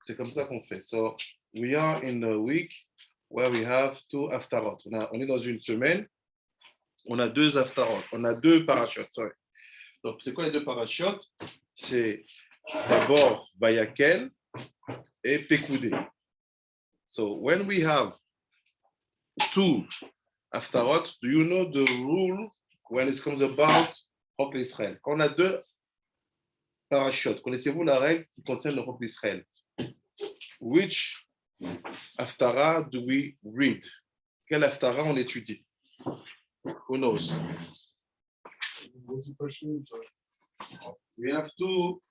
c'est comme ça qu'on fait. So, we are in a week where we have two Haftarot. On est dans une semaine, on a deux Haftarot, on a deux parachutes. Sorry. Donc, c'est quoi les deux parachutes? C'est d'abord Vayakel et Pekoudé. So, when we have two Haftarot, do you know the rule when it comes about Rock Israël? Quand on a deux parachutes, connaissez-vous la règle qui concerne le Rock Israël? Which Haftara do we read? Quel Haftara on étudie? Who knows? What's the question? We have two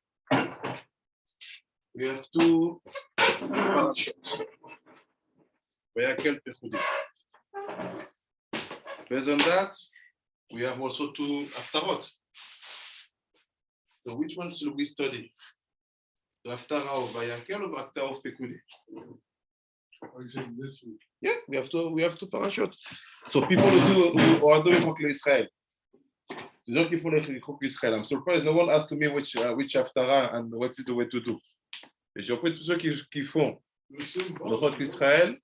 parachutes. Vayakel Pechoudi. Based on that, we have also two Haftarot. So which one should we study? The Haftara of Vayakel or the Haftara of Pechoudi? Are you saying this week? Yeah, we have two parachutes. So people who are doing Chok Israel. The gens qui font le Chok Israel. I'm surprised no one asked me which Haftara and what is the way to do. Et j'ai appris tous ceux qui font le Chok Israel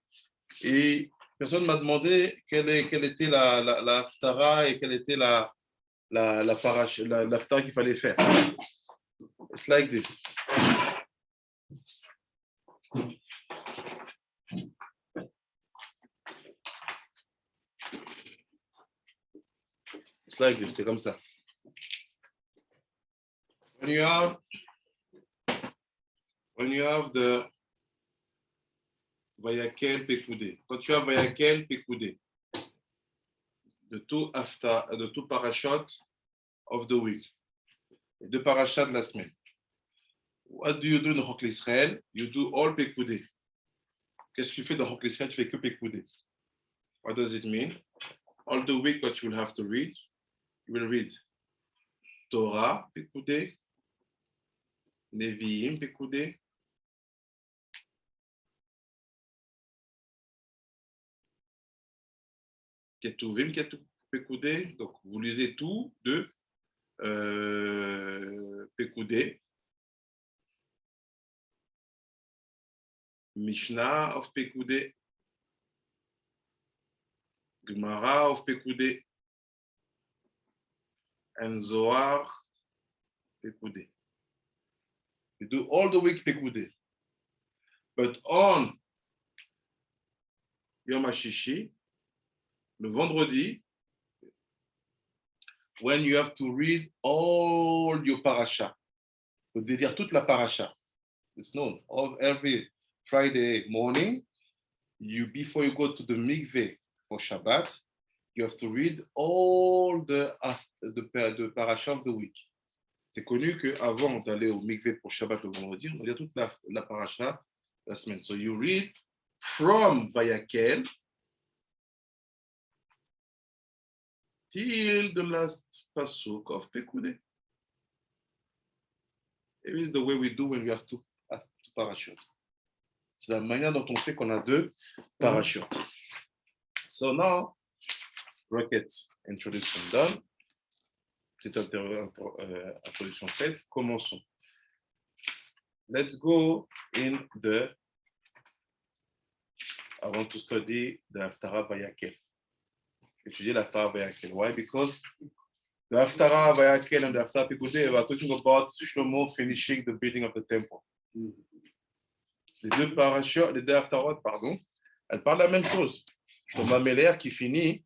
et personne m'a demandé quelle était la Haftara et quelle était la Haftara qu'il fallait faire. It's like this. It's like this, c'est comme ça. When you have the Vayakel Pekoudé, quand tu as Vayakel Pekoudé, the two parachutes of the week, les deux parachutes de la semaine. What do you do dans Rock Israël? You do all Pekoudé. Qu'est-ce que tu fais dans Rock Israël? Tu fais que Pekoudé. What does it mean? All the week, what you will have to read, you will read Torah Pekoudé, Nevi'im Pekoudé, Ketuvim Pekoudé. Donc, vous lisez tout de Pekoudé. Mishnah of Pekoudé. Gemara of Pekoudé. And Zohar Pekoudé. You do all the week Pekoudé. But on Yom HaShishi, le vendredi, when you have to read all your parasha, vous devez lire toute la parasha. It's known. Every Friday morning, before you go to the mikveh for Shabbat, you have to read all the parasha of the week. C'est connu qu'avant d'aller au mikveh pour Shabbat le vendredi, on lit toute la parasha de la semaine. So you read from Vayakel till the last pasuk of Pekoudé. It is the way we do when we have two parachutes. C'est la manière dont on fait qu'on a deux parachutes. So now, rocket introduction done. Petite introduction faite. Commençons. Let's go in I want to study the Haftara Vayakel. Étudier la Haftara Vayakel. Why? Because the Haftara Vayakel and the Haftara Pekoudé are talking about Shlomo finishing the building of the temple. Les deux Haftarot, pardon, elles parlent de la même chose. Shlomo Améler qui finit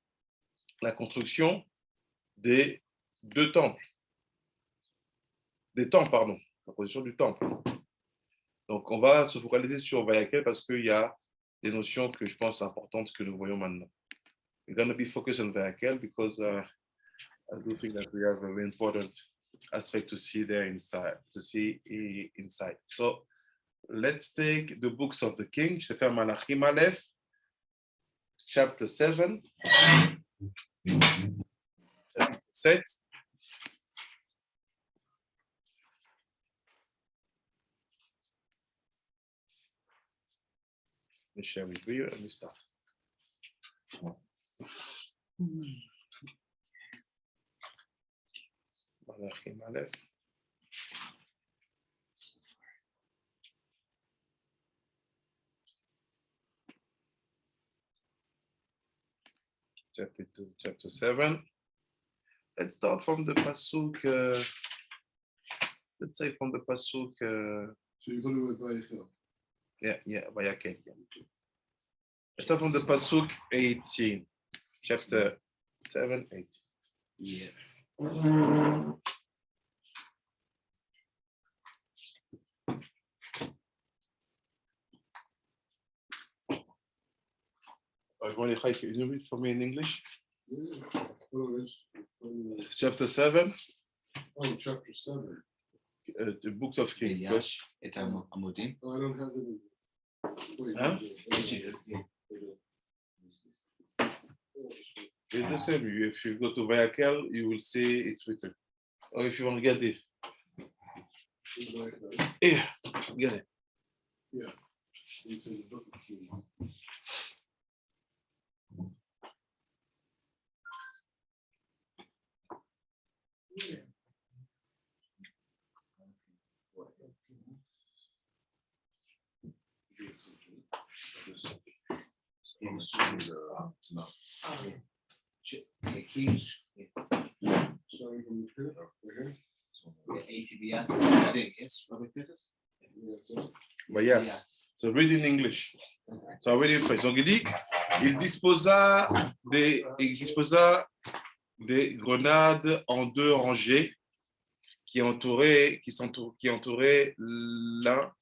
la construction des deux temples. La construction du temple. Donc, on va se focaliser sur Vayakel parce qu'il y a des notions que je pense importantes que nous voyons maintenant. We're going to be focused on Vayakel because I do think that we have a very important aspect to see there inside. So, let's take the books of the King. Je vais faire Malachim Aleph, chapter 7. Chapitre 7. Let me share with you and we start. Malachim Aleph. chapter 2, chapter 7. Let's start from the pasuk. Let's say from the pasuk. So you're going to with Vayakel. Yeah, Vayakel. Let's start from the pasuk 18, chapter 7, 8. Yeah. Can you read for me in English? Yeah. Oh, Chapter 7, chapter 7. the books of Kings. Yash et Amodim. Oh, I don't have it. Wait. Huh? Yes, you do. Yeah. It's the same. If you go to Vayakel, you will see it's written. Or if you want to get it. Yeah, get it. Yeah. It's in the book of Kings. Kings. Starting from the pit, right here. ATBS. I think yes. Robert Peters. Yeah, that's it. But yes. So read in English. So I read it first. Donc il dit, il disposa des grenades en 2 rangées qui entouraient l'un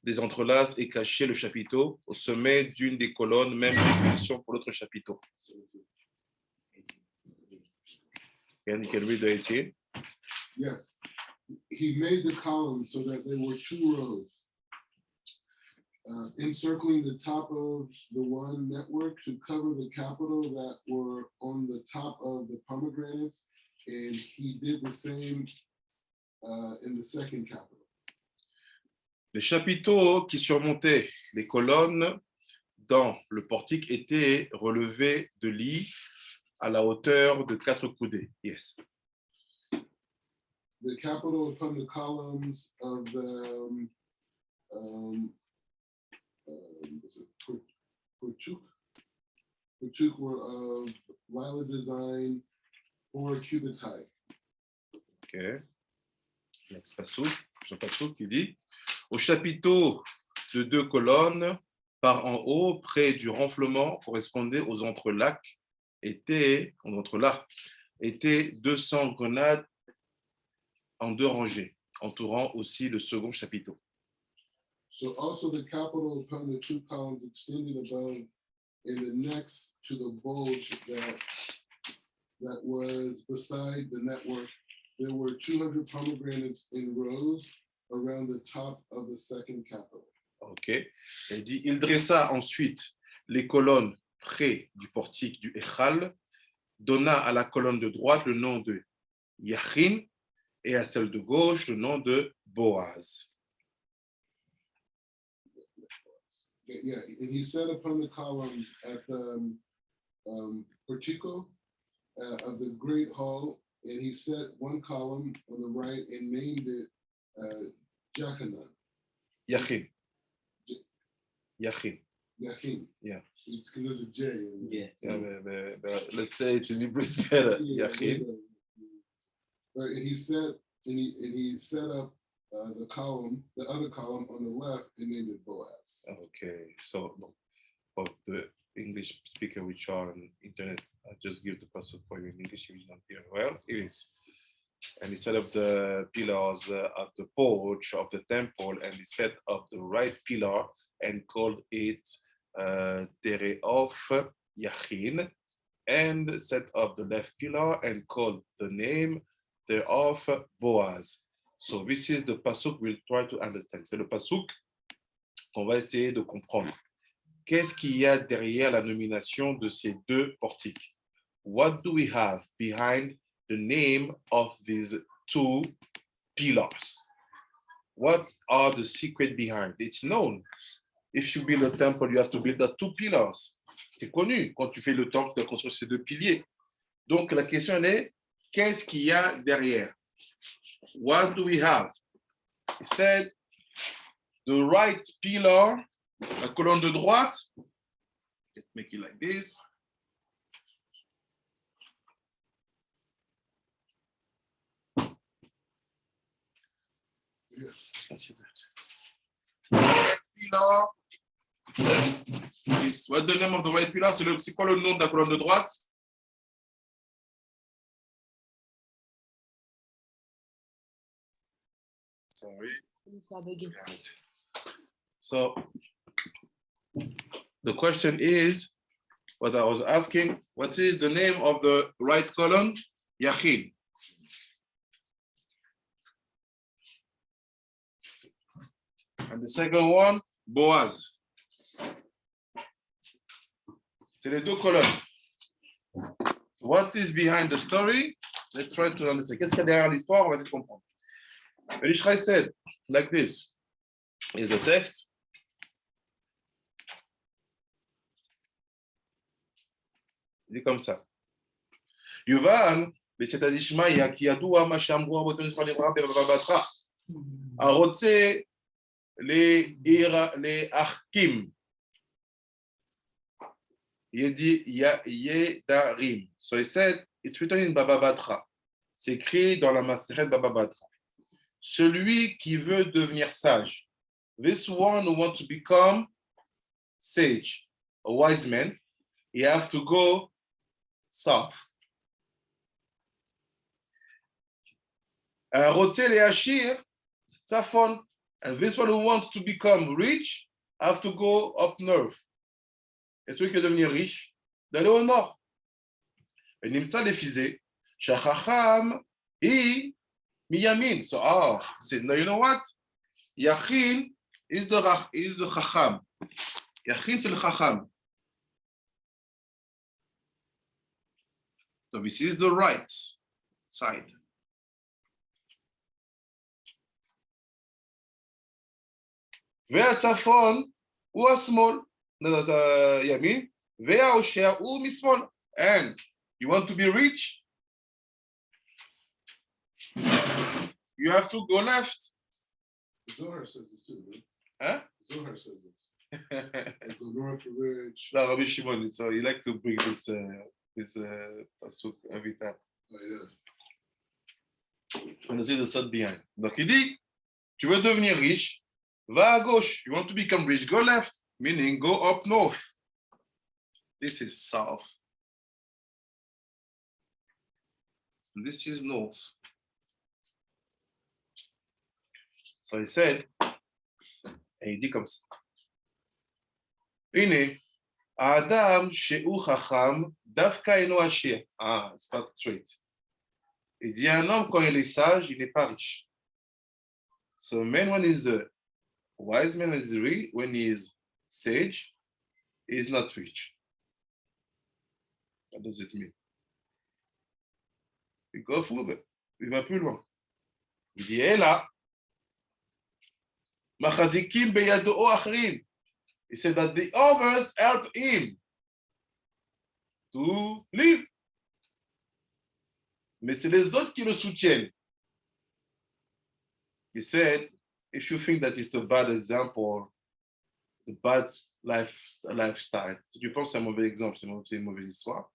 des entrelacs et cachaient le chapiteau au sommet d'une des colonnes, même disposition pour l'autre chapiteau. And you can read the 18. Yes. He made the columns so that there were 2 rows, encircling the top of the one network to cover the capital that were on the top of the pomegranates, and he did the same in the second capital. Les chapiteaux qui surmontaient les colonnes dans le portique étaient relevés de lit à la hauteur de 4 coudées. Yes. The capital upon the columns of the Portuk were of violet design, 4 cubits high. Ok. Next pasuk. Prochain pasuk qui dit au chapiteau de 2 colonnes par en haut, près du renflement, correspondait aux entrelacs, étaient 200 grenades en 2 rangées, entourant aussi le second chapiteau. So also the capital upon the 2 columns extended above, and the next to the bulge that was beside the network, there were 200 pomegranates in rows around the top of the second capital. Ok. Il dit, il dressa ensuite les colonnes près du portique du Echal, donna à la colonne de droite le nom de Yakin et à celle de gauche le nom de Boaz. Yeah, and he set upon the columns at the portico of the great hall, and he set one column on the right and named it Yakin. Yakin. Yakin. Yakin. Yeah. It's because there's a J. Yeah. Yeah, but let's say it in Hebrew is better. Yakin. Right, and he set up the other column on the left, and named it Boaz. Okay, so for the English speaker which are on internet, I just give the password for you in English if you don't hear well. It is. And he set up the pillars at the porch of the temple, and he set up the right pillar and called it Tereof Yachin, and set up the left pillar and called the name thereof Boaz. So this is the pasuk we'll try to understand. C'est le pasuk qu'on va essayer de comprendre. Qu'est-ce qu'il y a derrière la nomination de ces 2 portiques? What do we have behind the name of these 2 pillars? What are the secrets behind? It's known. If you build a temple, you have to build the 2 pillars. C'est connu. Quand tu fais le temple, tu dois construire ces 2 piliers. Donc la question est, qu'est-ce qu'il y a derrière? What do we have? He said, the right pillar, la colonne de droite, let's make it like this. Red pillar. What's the name of the right pillar? C'est quoi le nom de la colonne de droite? Sorry. So the question is, what I was asking, what is the name of the right column? Yakin. And the second one, Boaz. C'est les deux colonnes. What is behind the story? Let's try to understand. Qu'est-ce qu'il y a derrière l'histoire? On va essayer de comprendre. Elishai said, like this, is the text. Il est comme ça. Yuvan, בסייעתא דשמיא, כי ידוע מה שאמרו אבותינו זכרונם לברכה בבבא בתרא. הרוצה להחכים. Yedarim. So he said, it's written in Baba Batra. C'est écrit dans la Maseret Baba Batra. Celui qui veut devenir sage. This one who wants to become sage, a wise man, you have to go south. Rotzel et Ashir, Safon. And this one who wants to become rich, have to go up north. Et celui qui veut devenir riche, d'aller au nord. Et Nimtza Lefizé, Shachacham, I, Miyamin. So, no, you know what? Yakin is the Chacham. Yakin, c'est le Chacham. So, this is the right side. והצפון הוא השמאל, ימין, והעושר הוא משמאל. And you want to be rich? You have to go left. Zohar says this too, right? Huh? Zohar says this. Like go north to rich. No, Rabbi Shimon, so you like to bring this pasuk every time. Oh, yeah. On essaie de ça behind. Donc il dit, tu veux devenir riche, va à gauche. You want to become rich, go left. Meaning go up north. This is south. This is north. So he said, et il dit comme ça. הנה, האדם שהוא חכם, דווקא אינו עשיר. It's not straight. Il dit, un homme, quand il est sage, il n'est pas riche. So man, when he's a wise man, when he is sage, he is not rich. What does it mean? Il go further. Il va plus loin. Il dit, et là, מחזיקים בידו אחרים. He said that the others help him to live. Mais c'est les autres qui le soutiennent. He said, if you think that it's a bad example, the bad lifestyle, si tu penses que c'est un mauvais exemple, c'est une mauvaise histoire,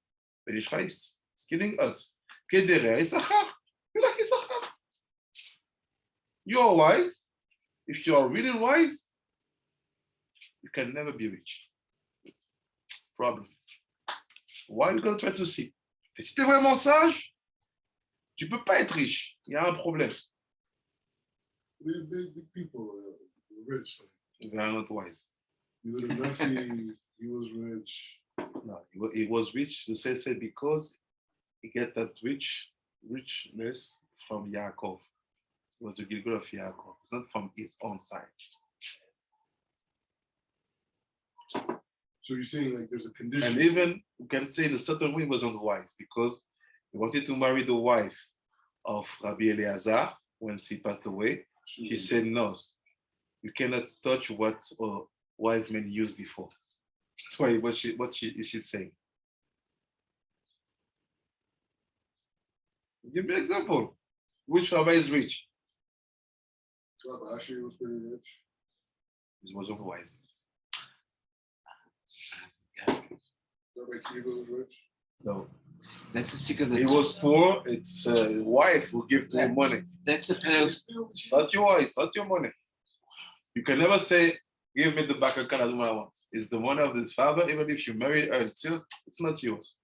mais les Shraïs, it's killing us. Kedere, Issachar. You like Issachar. You are wise. If you are really wise, you can never be rich. Problem. Why are you going to try to see? Si tu es vraiment sage, tu ne peux pas être riche. Il y a un problème. We have big people, rich. They are not wise. He was messy, he was rich. No, he was rich, the said, because he get that richness from Yaakov. It was the Gilgal of Yaakov. It's not from his own side. So you're saying like there's a condition. And even you can say in a certain way he wasn't wise because he wanted to marry the wife of Rabbi Eleazar when she passed away. He said, no, you cannot touch what wise men used before. That's why what is she saying? Give me an example. Which rabbi is rich? Rabbi Asher was pretty rich. He wasn't wise. Rabbi Kiva was rich. No. That's the secret of He the was poor. It's wife who give to him money. That's the penalty. Not your wife, not your money. You can never say, give me the bank account, I do what I want. It's the money of this father, even if you married her, it's yours, it's not yours.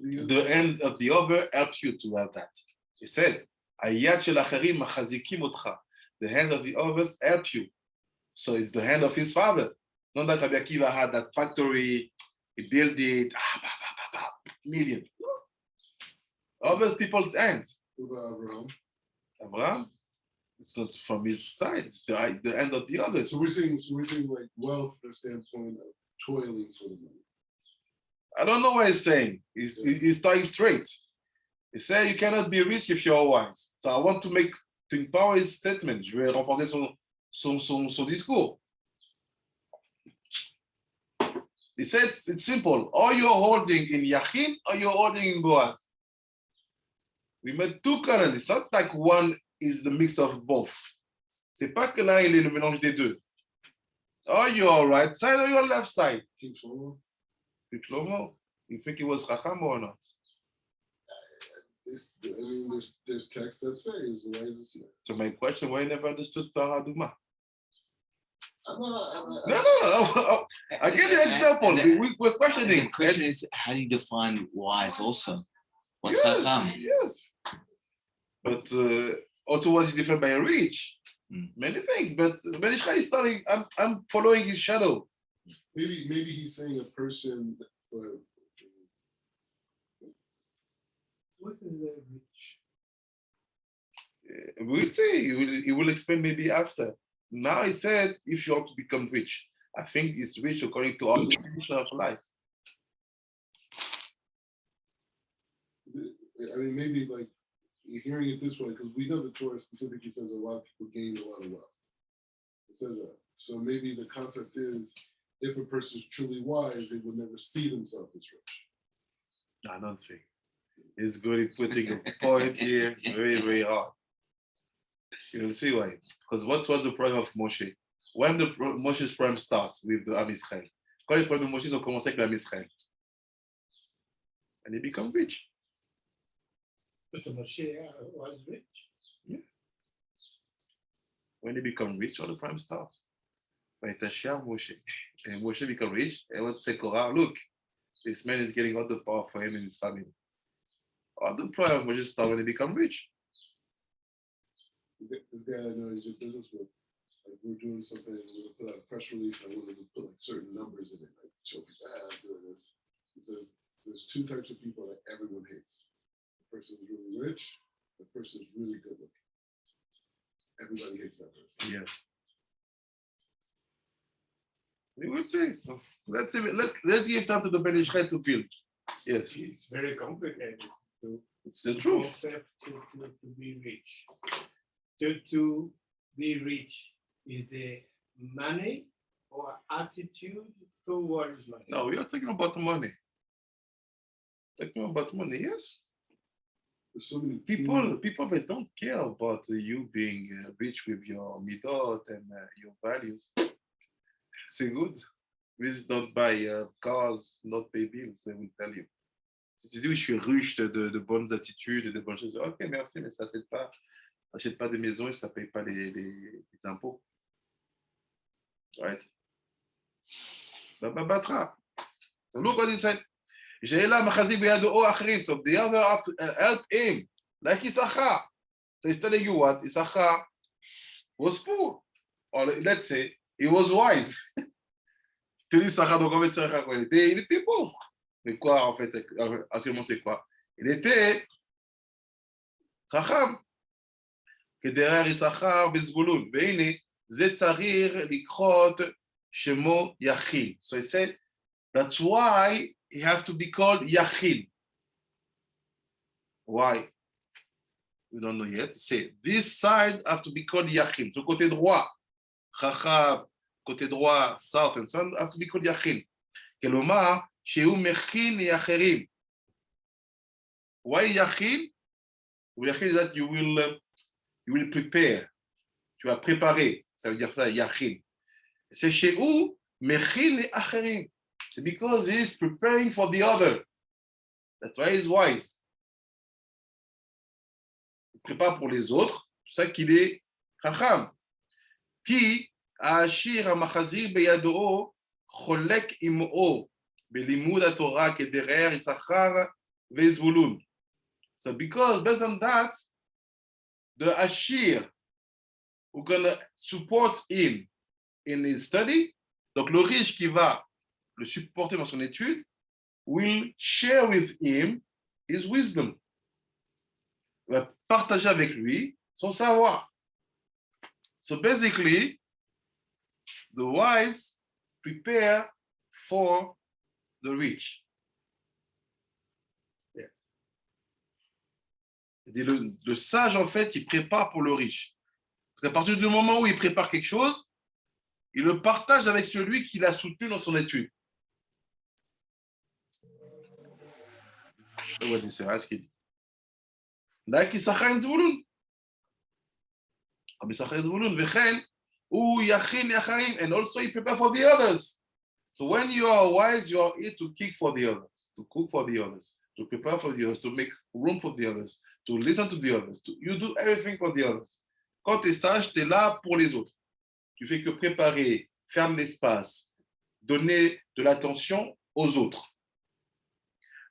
The end of the other helps you to have that. He said, "Ayad shel acherim machazikim otcha." The hand of the others help you. So it's the hand of his father. Not that Rabbi Akiva had that factory, he built it, million. No. Others people's hands. What about Abraham? Abraham, it's not from his side, it's the end of the others. So we're saying like wealth from the standpoint of toiling for the money. I don't know what he's saying. He's starting straight. He said you cannot be rich if you're wise. So I want to empower his statement. Je vais renforcer son discours. He said it's simple. Or you're holding in Yakin or you're holding in Boaz. We made two columns. It's not like one is the mix of both. C'est pas que l'un il est le mélange des deux. Or you're right side or your left side. King Solomon? Shlomo, you think he was Chacham or not? There's texts that say he's the wisest man. So my question, why you never understood Paraduma? I'm not. No. I get the example. We're questioning. The question is, how do you define wise also? What's yes, Chacham? yes. But also what is different by rich? Many things. But Ben Ishai is starting, I'm following his shadow. Maybe he's saying a person. What is that rich? We'll see. He will explain maybe after. Now he said, if you want to become rich, I think it's rich according to our definition of life. I mean, maybe like you're hearing it this way because we know the Torah specifically says a lot of people gain a lot of wealth. It says that. So maybe the concept is if a person is truly wise, they will never see themselves as rich. I don't think. It's good in putting a point here very, very hard. You'll see why. Because what was the problem of Moshe? When Moshe's problem starts with the Am Israël, quand les problèmes de Moshe ont commencé avec l'Am Israël, and they become rich. But Moshe was rich. Yeah. When they become rich, all the problem starts. When Moshe, and Moshe become rich, and what say Korah, look, this man is getting all the power for him and his family. All the problem Moshe start when they become rich. This guy I know he did business with, like we're doing something, we're gonna put out a press release, and I wanted to put like certain numbers in it, like show people, I'm doing this. He says there's two types of people that everyone hates. The person who's really rich, the person who's really good looking. Everybody hates that person. Yes. We will see. Let's give time to the Ben Israel to build. Yes. It's very complicated It's the truth. concept to be rich. To be rich is the money or attitude towards money. No, we are talking about money. Talking about money, yes. There's so many People that don't care about you being rich with your midot and your values. C'est good. Please don't buy cars, not pay bills, they will tell you. Si tu dis, oui, je suis riche de bonnes attitudes et de bonnes choses, ok, merci, mais ça, c'est pas, t'achètes pas des maisons et ça paye pas les impôts. Right? Batra. So look what he said. So the other have to help him, like Issachar. So he's telling you what? Issachar was poor. Or let's say, he was wise. Tu dis Issachar, donc en fait, Issachar, il était pauvre. Mais quoi, en fait, actuellement, c'est quoi? Il était Chacham. כדרר יששכר וזבולון, והנה, זה צריך לקרות שמו יכין. So he said, that's why he has to be called Yakin. Why? We don't know yet. Say, this side have to be called Yakin. So côté droit, Chacham, côté droit, south and so on, have to be called Yakin. כלומר, שהוא מכין לאחרים. Why Yakin? Yakin is that you will prepare. Tu vas préparer. Ça veut dire ça, Yakin. C'est chez où מכין לאחרים. Because he's preparing for the other. That's why he's wise. Il prépare pour les autres, c'est ça qu'il est chacham. Qui ashir amachazir beyado cholek imo belimud haTorah kederer Issachar veZvulun. So because based on that, the ashir who gonna support him in his study, donc le riche qui va le supporter dans son étude, will share with him his wisdom. Il va partager avec lui son savoir. So basically, the wise prepare for the rich. Yeah. Le sage, en fait, il prépare pour le riche. Parce qu'à partir du moment où il prépare quelque chose, il le partage avec celui qui l'a soutenu dans son étude. On va dire, c'est vrai ce qu'il dit. Là, qui s'achène Zvulun. And also you prepare for the others. So when you are wise, you are here to kick for the others, to cook for the others, to prepare for the others, to make room for the others, to listen to the others. You do everything for the others. Quand tu es sage, tu es là pour les autres. Tu fais que préparer, faire de l'espace, donner de l'attention aux autres.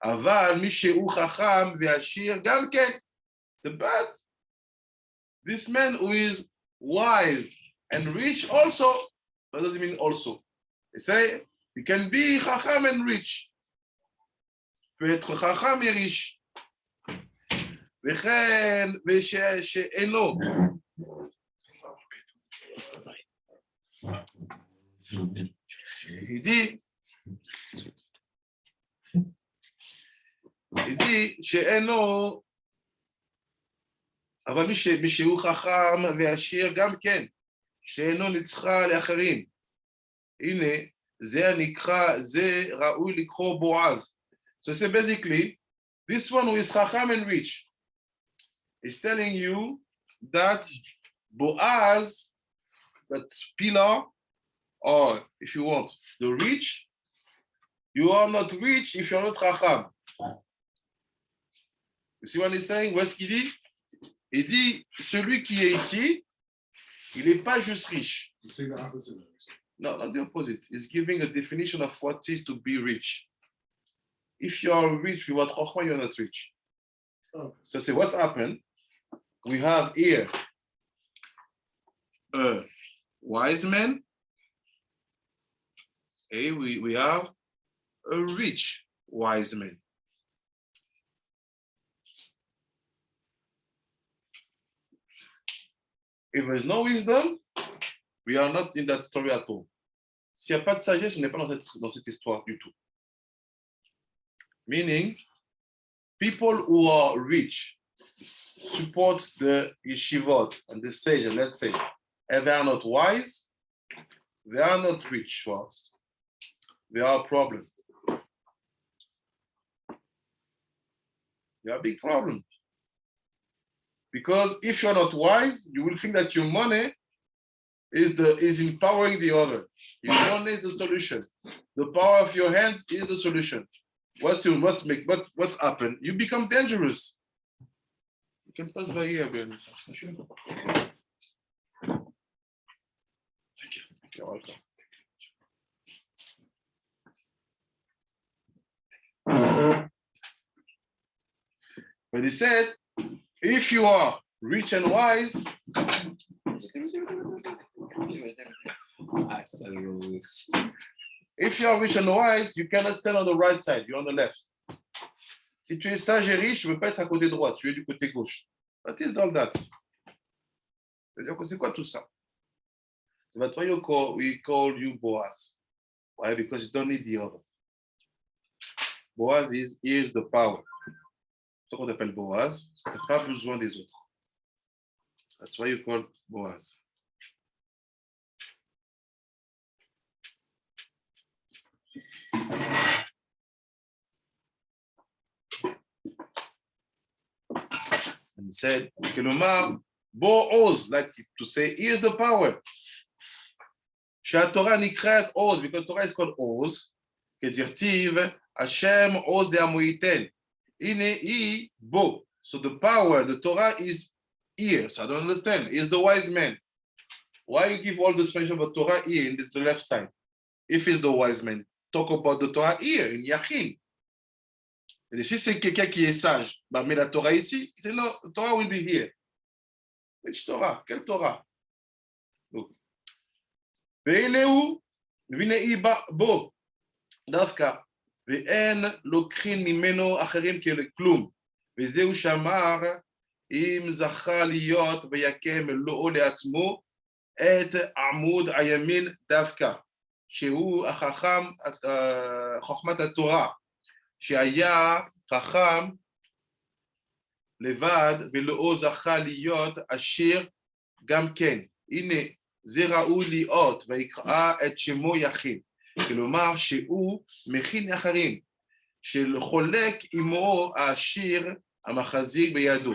Aval, Misheu, Chacham, Veashir, Gamken. But this man who is wise and rich also, what does it mean also? They say, you can be Chacham and rich. Tu peux être Chacham et riche. וכן, ושאינו. Il dit שאינו, אבל מי שהוא חכם ועשיר גם כן, שאינו נצחה לאחרים. הנה, זה הנקרא, זה ראוי לקרוא בועז. So say basically, this one who is chacham and rich is telling you that Boaz, that pillar, or if you want, the rich, you are not rich if you're not chacham. You see what he's saying? Où est-ce qu'il dit? Il dit, celui qui est ici, il n'est pas juste riche. You say the opposite. No, not the opposite. He's giving a definition of what it is to be rich. If you are rich without chachma, you're not rich. Okay. So say what's happened? We have here a wise man. Okay, we have a rich wise man. If there's no wisdom, we are not in that story at all. S'il n'y a pas de sagesse, on n'est pas dans cette histoire du tout. Meaning, people who are rich support the yeshivot and the sage, and let's say, and they are not wise, they are not rich for us. They are a problem. They are a big problem. Because if you're not wise, you will think that your money is empowering the other. Your money is the solution. The power of your hands is the solution. What's happened? You become dangerous. You can pass by here, Ben. Thank you. Welcome. But he said, if you are rich and wise, if you are rich and wise, you cannot stand on the right side, you're on the left. Si tu es sage et riche, tu ne peux pas être à côté droit, tu es du côté gauche. What is all that? C'est quoi tout ça? That's why we call you Boaz. Why? Because you don't need the other. Boaz is the power. C'est ce qu'on appelle Boaz. Tu n'as pas besoin des autres. That's why you call Boaz. And he said, Boaz, like to say, here's the power. Torah nikret Oz, because Torah is called Oz. Kedirtiv, Hashem Oz de Amoiten. Ine bo. So the power, the Torah is here. So I don't understand. Is the wise man. Why you give all the special about Torah here in this the left side? If it's the wise man, talk about the Torah here in Yakin. Et si c'est quelqu'un qui est sage, bah, mais la Torah ici, c'est non, the Torah will be here. Which Torah? Quelle Torah? Ve'eleu, vinei bo, דווקא, ואין לוקחים ממנו אחרים כלום, וזהו שאמר, אם זכה להיות ויקם מלואו לעצמו, את עמוד הימין דווקא, שהוא החכם, חוכמת התורה, שהיה חכם לבד ולא זכה להיות עשיר גם כן. הנה, זה ראוי להיות ויקרא את שמו יכין. כלומר שהוא מכין אחרים, שחולק עמו העשיר המחזיק בידו.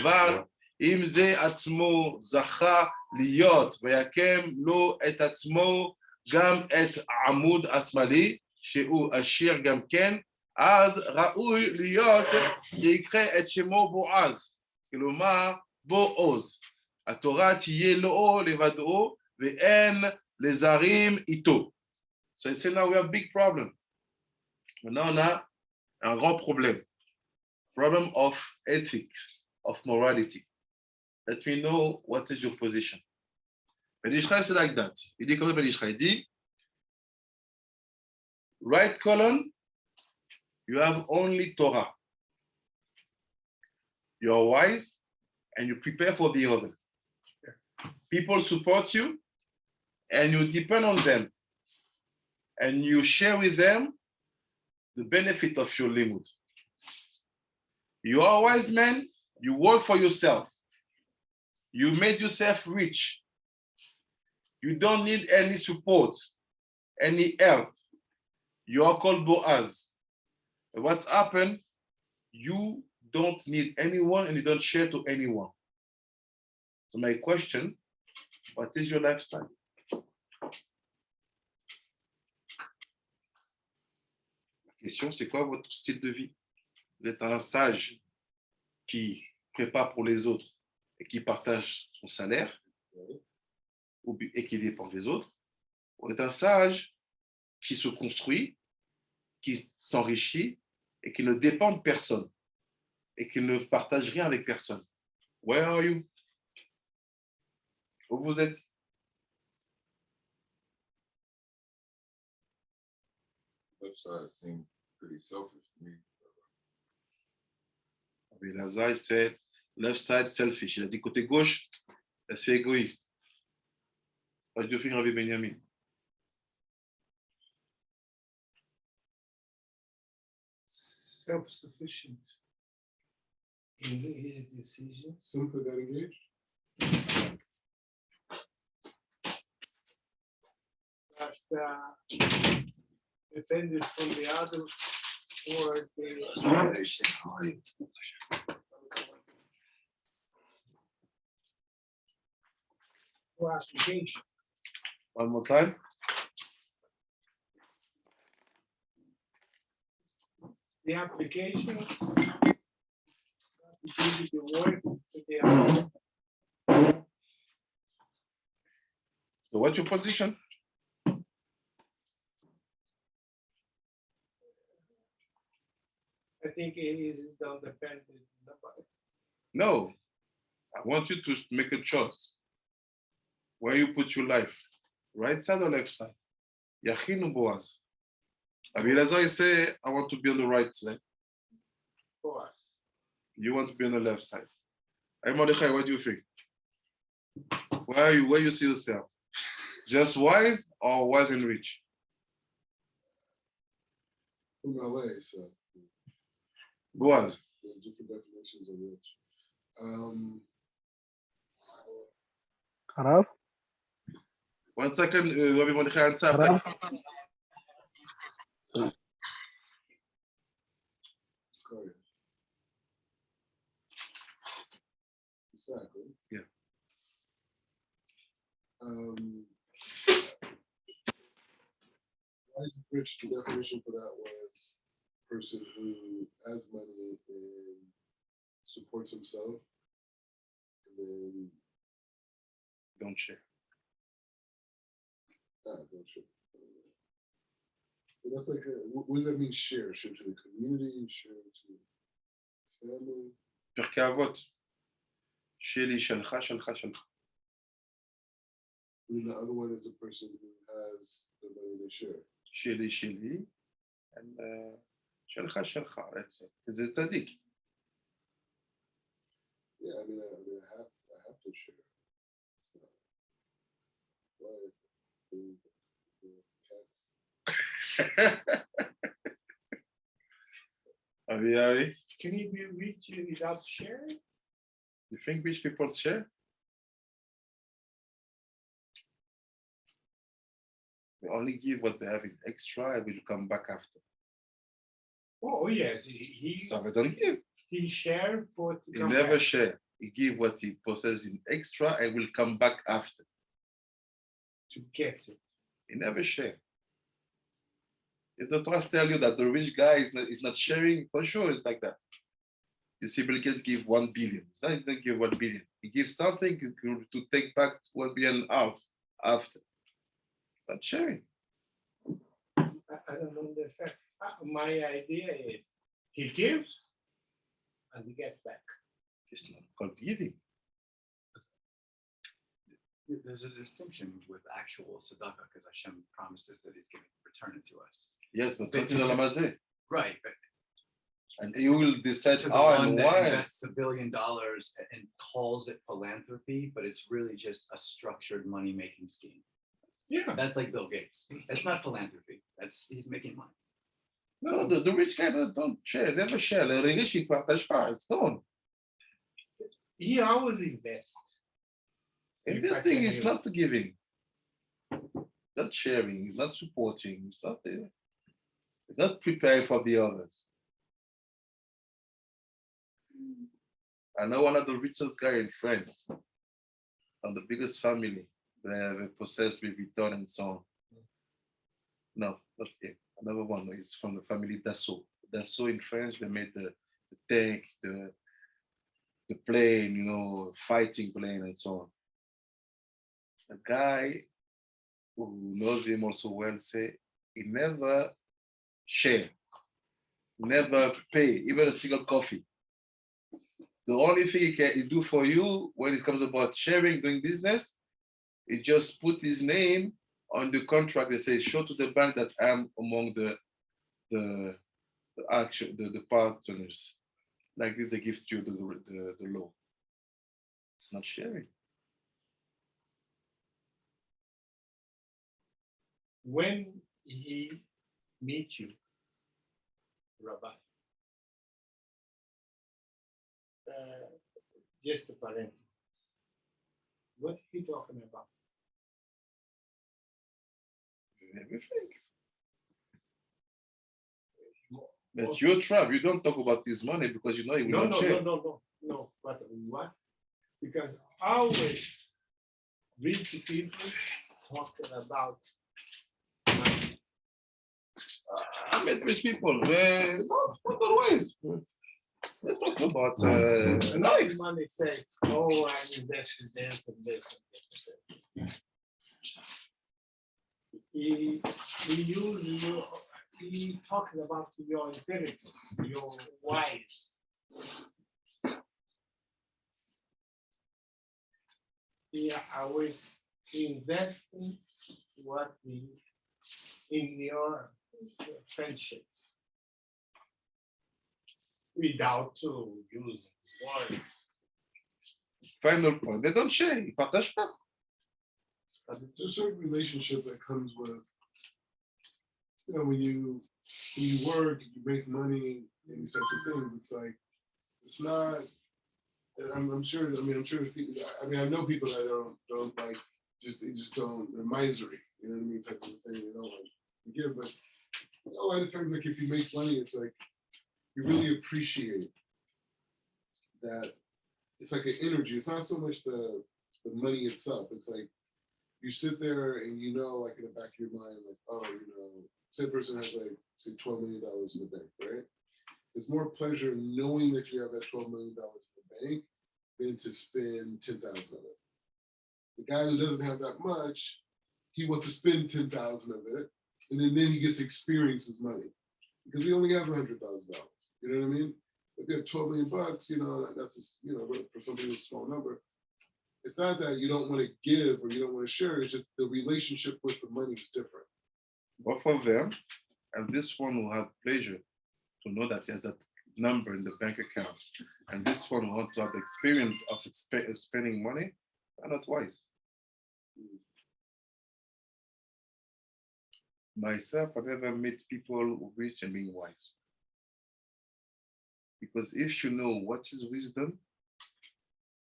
אבל אם זה עצמו זכה להיות ויקם לו את עצמו גם את העמוד השמאלי, שהוא עשיר גם כן, אז ראוי להיות שיקרא את שמו בועז, כלומר בועז. התורה תהיה לו לבדו ואין לזרים איתו. So I say now we have a big problem. Maintenant on a un grand problème. Problem of ethics, of morality. Let me know what is your position. Ben Israël, c'est like that. Il dit comme ça, Ben Israël, il dit, right column, you have only Torah. You are wise and you prepare for the other. People support you and you depend on them. And you share with them the benefit of your limud. You are a wise man, you work for yourself. You made yourself rich. You don't need any support, any help. You are called Boaz. And what's happened? You don't need anyone and you don't share to anyone. So my question, what is your lifestyle? Question, c'est quoi votre style de vie? Vous êtes un sage qui prépare pour les autres et qui partage son salaire et qui dépend des autres. Vous êtes un sage qui se construit, qui s'enrichit et qui ne dépend de personne et qui ne partage rien avec personne. Where are you? Où vous êtes? Left side seemed pretty selfish to me. Lazare said, left side selfish. Il a dit côté gauche, c'est égoïste. What do you think, Rabbi Benjamin? Self-sufficient in his decisions. Sympathetic. That depended from the other or for application. One more time. The applications, the work that they are. So what's your position? I think it is don't depend on nobody. No. I want you to make a choice. Where you put your life, right side or left side? Yakin or Boaz? Abilazar say, I want to be on the right side. For us. You want to be on the left side. Hey Mordechai, what do you think? Where are you? Where you see yourself? Just wise or wise and rich? From LA, so Boaz. different definitions of rich. Harav? 1 second, Rabbi Mordechai, answer. Harav? Exactly. Yeah. Wise and rich, the definition for that was person who has money and supports himself, and then Don't share. don't share. But that's like, what does that mean? Share to the community, share to family. פרקי אבות. שלי, שלך, שלך, שלך. And the other one is a person who has the money they share. שלי, שלי. And שלך, שלך. That's it. זה צדיק. Yeah, I mean, I have to share. So, right. Cats. Aviary, Can you be rich without sharing? you think rich people share? They only give what they have in extra and will come back after. Oh, yes, So they don't give. he shared for. He never share. He give what he possesses in extra and will come back after. To get it. He never share. If the trust tell you that the rich guy is not sharing, for sure it's like that. You see, Bill Gates give 1 billion. It's not even give 1 billion. He gives something to take back 1 billion and a half after. Not sharing. I don't understand. My idea is he gives and he gets back. It's not called giving. There's a distinction with actual tzedakah because Hashem promises that He's going to return it to us. Yes, but But not in Olam Hazeh. Right, but And he will decide to the how one and that why. invests $1 billion and calls it philanthropy, but it's really just a structured money-making scheme. Yeah. That's like Bill Gates. That's not philanthropy. He's making money. No, the rich guy don't share, never share. Le rich, il partage pas. It's done. He always invests. Investing is not giving. Not sharing, it's not supporting, it's not there. It's not preparing for the others. I know one of the richest guy in France, from the biggest family, they have possessed with Vuitton and so on. No, not him. Another one is from the family Dassault. Dassault in France, they made the tank, the plane, you know, fighting plane and so on. A guy who knows him also well say he never share, never pay, even a single coffee. The only thing he can do for you when it comes about sharing, doing business, he just put his name on the contract. They say, show to the bank that I'm among the partners. Like this, they give you the law. It's not sharing. When he meets you, Rabbi, just a parenthesis, what are you talking about? Everything. But you're trapped. You don't talk about his money because you know he will not share. No. But what? Because always rich people talking about money. I met rich people. Not always. They talk about life. Money say, oh, I invested this and this and this. He talking about your intelligence, your wise. He always investing in your friendship without using words. Final point. They don't share. Ils partagent pas. There's a certain relationship that comes with, when you work, you make money, and these types of things. It's like, it's not. I'm sure. I'm sure there's people. I know people that don't like. They just don't. They're misery. You know what I mean? Type of thing. They don't like to give. But a lot of times, like if you make money, it's like you really appreciate that. It's like an energy. It's not so much the money itself. It's like you sit there and you know, like in the back of your mind, like, oh, you know, say a person has like, say $12 million in the bank, right? It's more pleasure knowing that you have that $12 million in the bank than to spend 10,000 of it. The guy who doesn't have that much, he wants to spend 10,000 of it, and then he gets to experience his money because he only has $100,000. You know what I mean? If you have 12 million bucks, you know, that's just, you know, for somebody with a small number. It's not that you don't want to give or you don't want to share. It's just the relationship with the money is different. Both of them, and this one will have pleasure to know that there's that number in the bank account, and this one will want to have the experience of spending money. Are not wise. Myself, I never meet people who rich and being wise. Because if you know what is wisdom,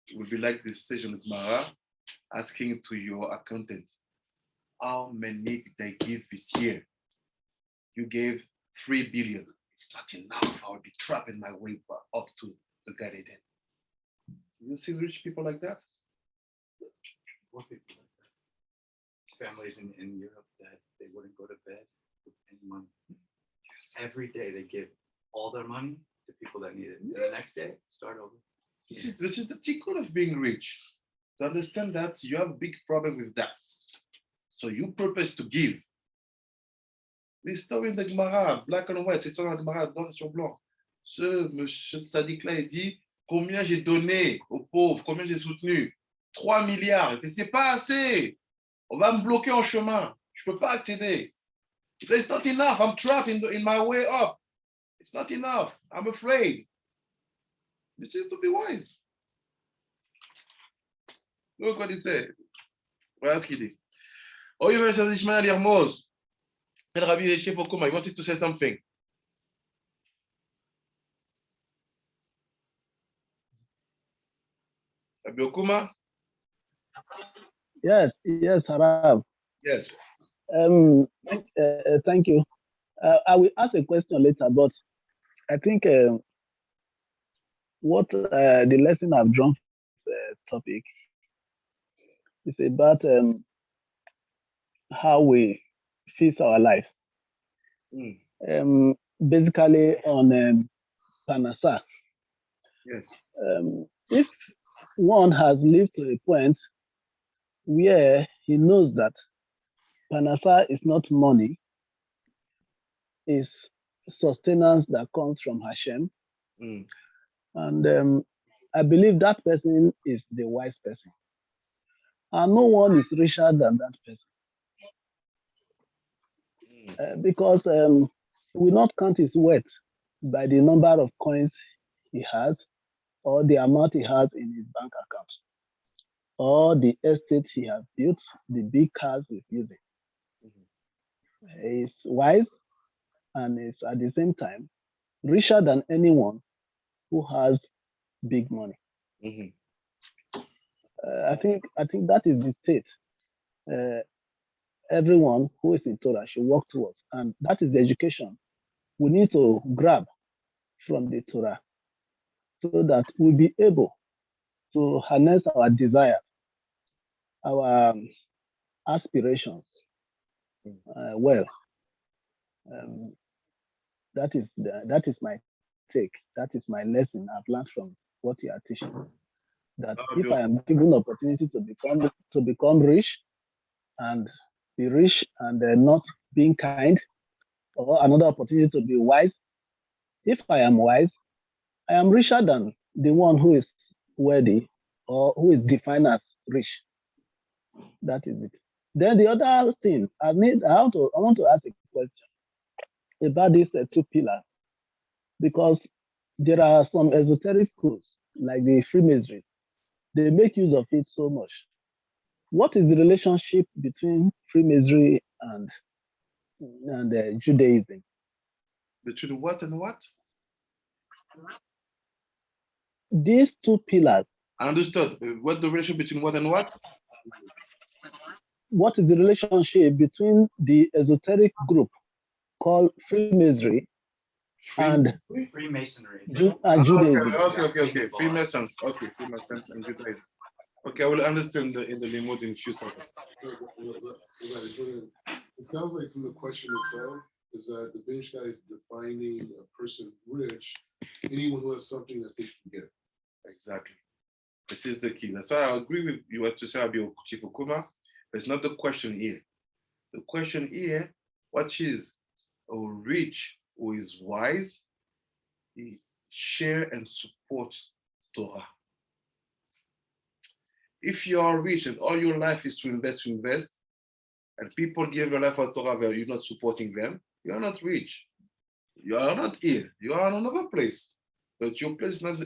it will be like this session with Mara asking to your accountant, how many did I give this year? You gave 3 billion. It's not enough. I will be trapping my way up to the Garden. You see rich people like that? Poor people like that. Families in Europe that they wouldn't go to bed with any money. Every day they give all their money to people that need it. And the next day, start over. This is the secret of being rich. To understand that you have a big problem with that. So you purpose to give. Les stories de Gemara, black and white, c'est sur la Gemara, blanc sur blanc. Ce monsieur Sadiq-là, il dit combien j'ai donné aux pauvres, combien j'ai soutenu. 3 milliards. Il fait, c'est pas assez. On va me bloquer en chemin. Je peux pas accéder. He says, it's not enough. I'm trapped in my way up. It's not enough. I'm afraid. This is to be wise. Look what he said. Voilà ce qu'il dit. Oh, you verse Ishmael Yermoz. El Rabbi Yeshef Okuma, he wanted to say something. Rabbi Okuma? Yes, Harab. Yes. Thank you. I will ask a question later, but I think what the lesson I've drawn from this topic is about how we fix our lives. Basically on Panasa. Yes. If one has lived to a point where he knows that Panasa is not money, it's sustenance that comes from Hashem. And I believe that person is the wise person. And no one is richer than that person. Because we will not count his wealth by the number of coins he has or the amount he has in his bank account or the estate he has built, the big cars he's using. He's wise and is at the same time richer than anyone who has big money. I think that is the state everyone who is in Torah should work towards, and that is the education we need to grab from the Torah, so that we'll be able to harness our desires, our aspirations well. That is my take. That is my lesson I've learned from what you are teaching. That if I am given opportunity to become rich and be rich and not being kind, or another opportunity to be wise, if I am wise, I am richer than the one who is worthy or who is defined as rich. That is it. Then the other thing, I want to ask a question about these two pillars, because there are some esoteric schools like the Freemasonry. They make use of it so much. What is the relationship between Freemasonry and Judaism? Between what and what? These two pillars. I understood. What the relationship between what and what? What is the relationship between the esoteric group called Freemasonry and Freemasonry. Judaism? Okay. Freemasons. Okay, Freemasons and Judaism. Okay, I will understand in the remote in a few seconds. It sounds like from the question itself is that the Bench guy is defining a person rich, anyone who has something that they can get. Exactly. This is the key. That's why I agree with you what you say about Chikukuma. But it's not the question here. The question here, what is a rich who is wise, he share and support Torah. If you are rich and all your life is to invest, and people give their life for Torah where you're not supporting them, you are not rich. You are not here. You are in another place. But your place is not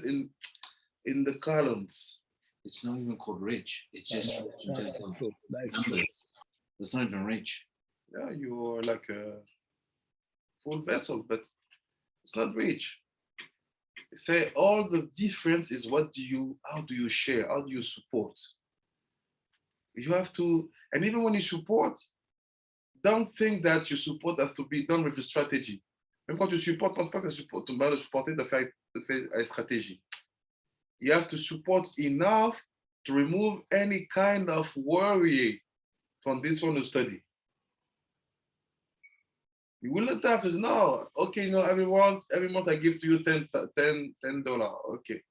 in the columns. It's not even called rich. It's just rich in terms of True. That is true. numbers. It's not even rich. Yeah, you are like a full vessel, but it's not rich. You say all the difference is how do you share, how do you support? You have to, and even when you support, don't think that your support has to be done with a strategy. Même quand tu supportes, pense pas que tu vas supporter de faire une stratégie. You have to support enough to remove any kind of worry from this one to study. You will not have to say, no, okay, every month I give to you $10. Okay.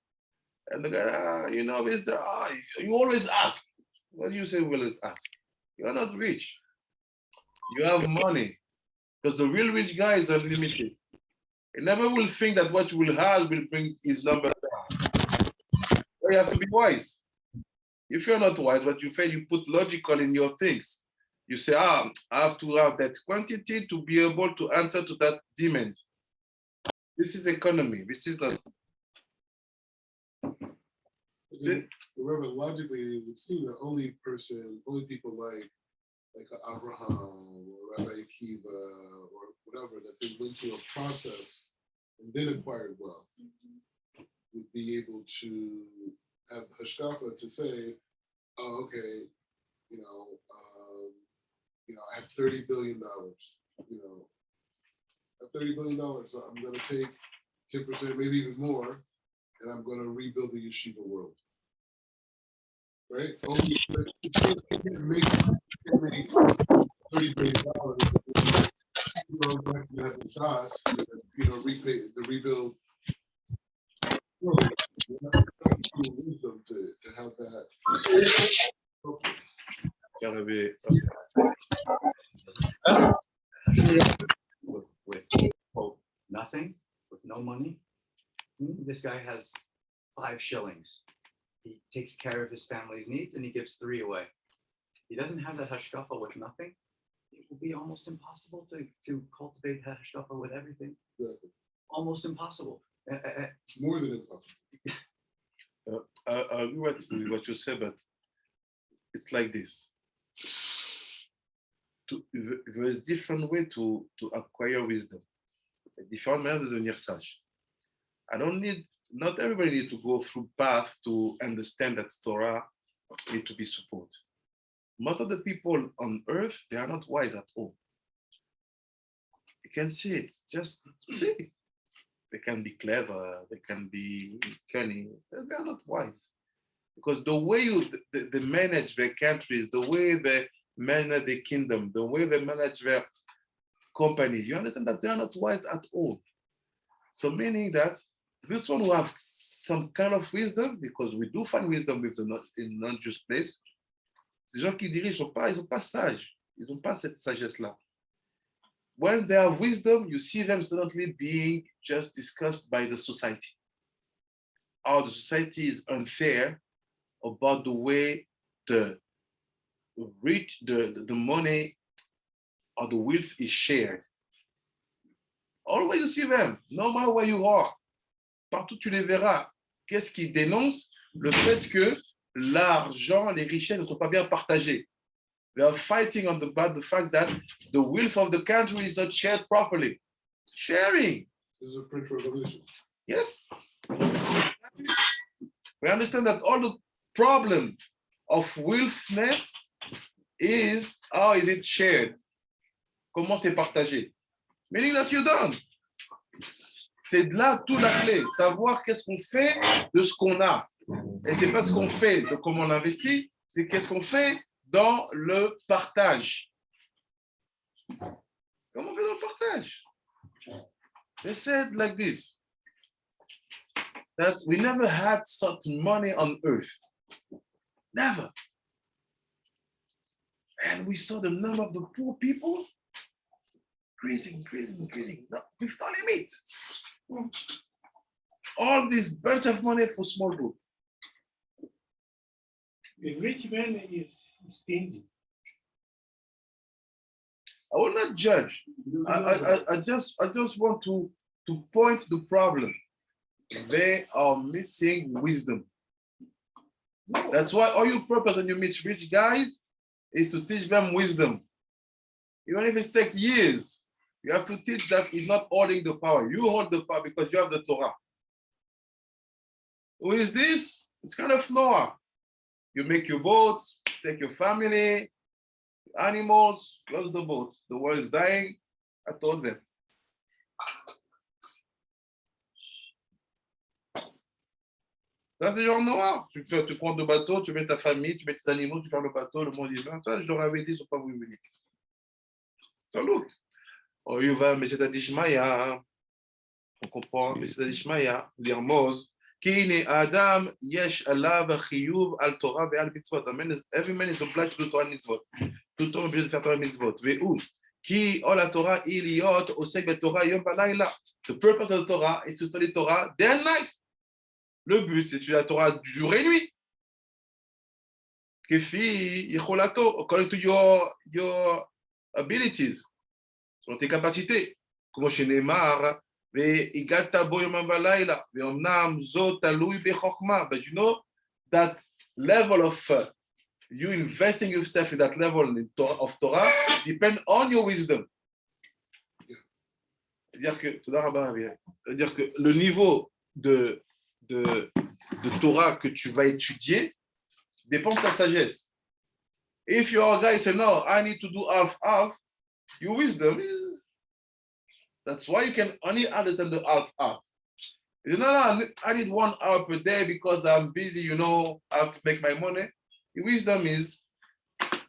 And the guy, you always ask. What do you say, always ask? You're not rich. You have money. Because the real rich guy is unlimited. He never will think that what you will have will bring his number down. So you have to be wise. If you're not wise, what you say, you put logical in your things. You say, I have to have that quantity to be able to answer to that demand. This is economy. This is not. Remember, logically, it would seem that only people like Abraham or Rabbi Akiva or whatever, that they went through a process and then acquired wealth, would be able to have hashkafa to say, oh, okay, I have $30 billion, I have $30 billion, so I'm going to take 10%, maybe even more, and I'm going to rebuild the yeshiva world. Right? Only you can make $30 billion. You have the cost, repay the rebuild. Wisdom to have that. With quote, nothing, with no money. This guy has 5 shillings. He takes care of his family's needs and he gives 3 away. He doesn't have that hashkafa with nothing. It will be almost impossible to cultivate that hashkafa with everything. Exactly. Almost impossible. More than impossible. I agree with what you said, but it's like this. There is different way to acquire wisdom. A different manner de devenir sage. Not everybody needs to go through path to understand that Torah need to be supported. Most of the people on earth, they are not wise at all. You can see it, just see. They can be clever, they can be cunning, they are not wise. Because the way they manage their countries, the way they manage the kingdom, the way they manage their companies, you understand that they are not wise at all. So meaning that this one will have some kind of wisdom, because we do find wisdom in non-just place. Ces gens qui dirigent, ils sont pas sages. Ils n'ont pas cette sagesse-là. When they have wisdom, you see them suddenly being just discussed by the society. How the society is unfair about the way the money or the wealth is shared. Always you see them, no matter where you are. Partout tu les verras. Qu'est-ce qui dénonce? Le fait que l'argent, les richesses ne sont pas bien partagées. They are fighting about the fact that the wealth of the country is not shared properly. Sharing. This is a French Revolution. Yes. We understand that all the problem of wealthness is how is it shared? Comment c'est partagé? Meaning that you don't. C'est de là toute la clé. Savoir qu'est-ce qu'on fait de ce qu'on a. Et c'est pas ce qu'on fait de comment on investit, c'est qu'est-ce qu'on fait dans le partage. Comment on fait dans le partage? They said like this, that we never had such money on earth. Never. And we saw the number of the poor people increasing. No, with no limit. All this bunch of money for small group. The rich man is stingy. I will not judge. I just want to point the problem. They are missing wisdom. That's why all your purpose when you meet rich guys is to teach them wisdom. Even if it takes years, you have to teach that he's not holding the power. You hold the power because you have the Torah. Who is this? It's kind of Noah. You make your boat, take your family, animals, close the boat. The world is dying. I told them. Ça, c'est genre Noah. Tu prends deux bateaux, tu mets ta famille, tu mets tes animaux, tu fermes le bateau, le monde est là. Ça, je leur avais dit, ils ne sont pas voulu venir. Ça, look. Oh, il va, mais c'est à Dishmaya. On comprend, mais c'est à Dishmaya. Dire Mose. Kine Adam, yesh alav chiyuv al Torah ve'al mitzvot. Every man is obliged to do Torah mitzvot. Tout le temps obligé de faire Torah mitzvot. Ve'u. Ki ol Torah iliyot osek be'Torah yom v'layla. The purpose of the Torah is to study Torah day and night. Le but, c'est d'étudier la Torah jour et nuit. Kefi yicholato, according to your abilities, selon tes capacités. Comme chez Neymar, ve'igata bo yom v'layla, ve'omnam zo talui bechokma. But you know that level of you investing yourself in that level of Torah depend on your wisdom. C'est-à-dire que le niveau de Torah que tu vas étudier dépend de ta sagesse. If you're a guy say, no, I need to do half, your wisdom is, that's why you can only understand the half. You know, I need 1 hour per day because I'm busy, you know, I have to make my money. Your wisdom is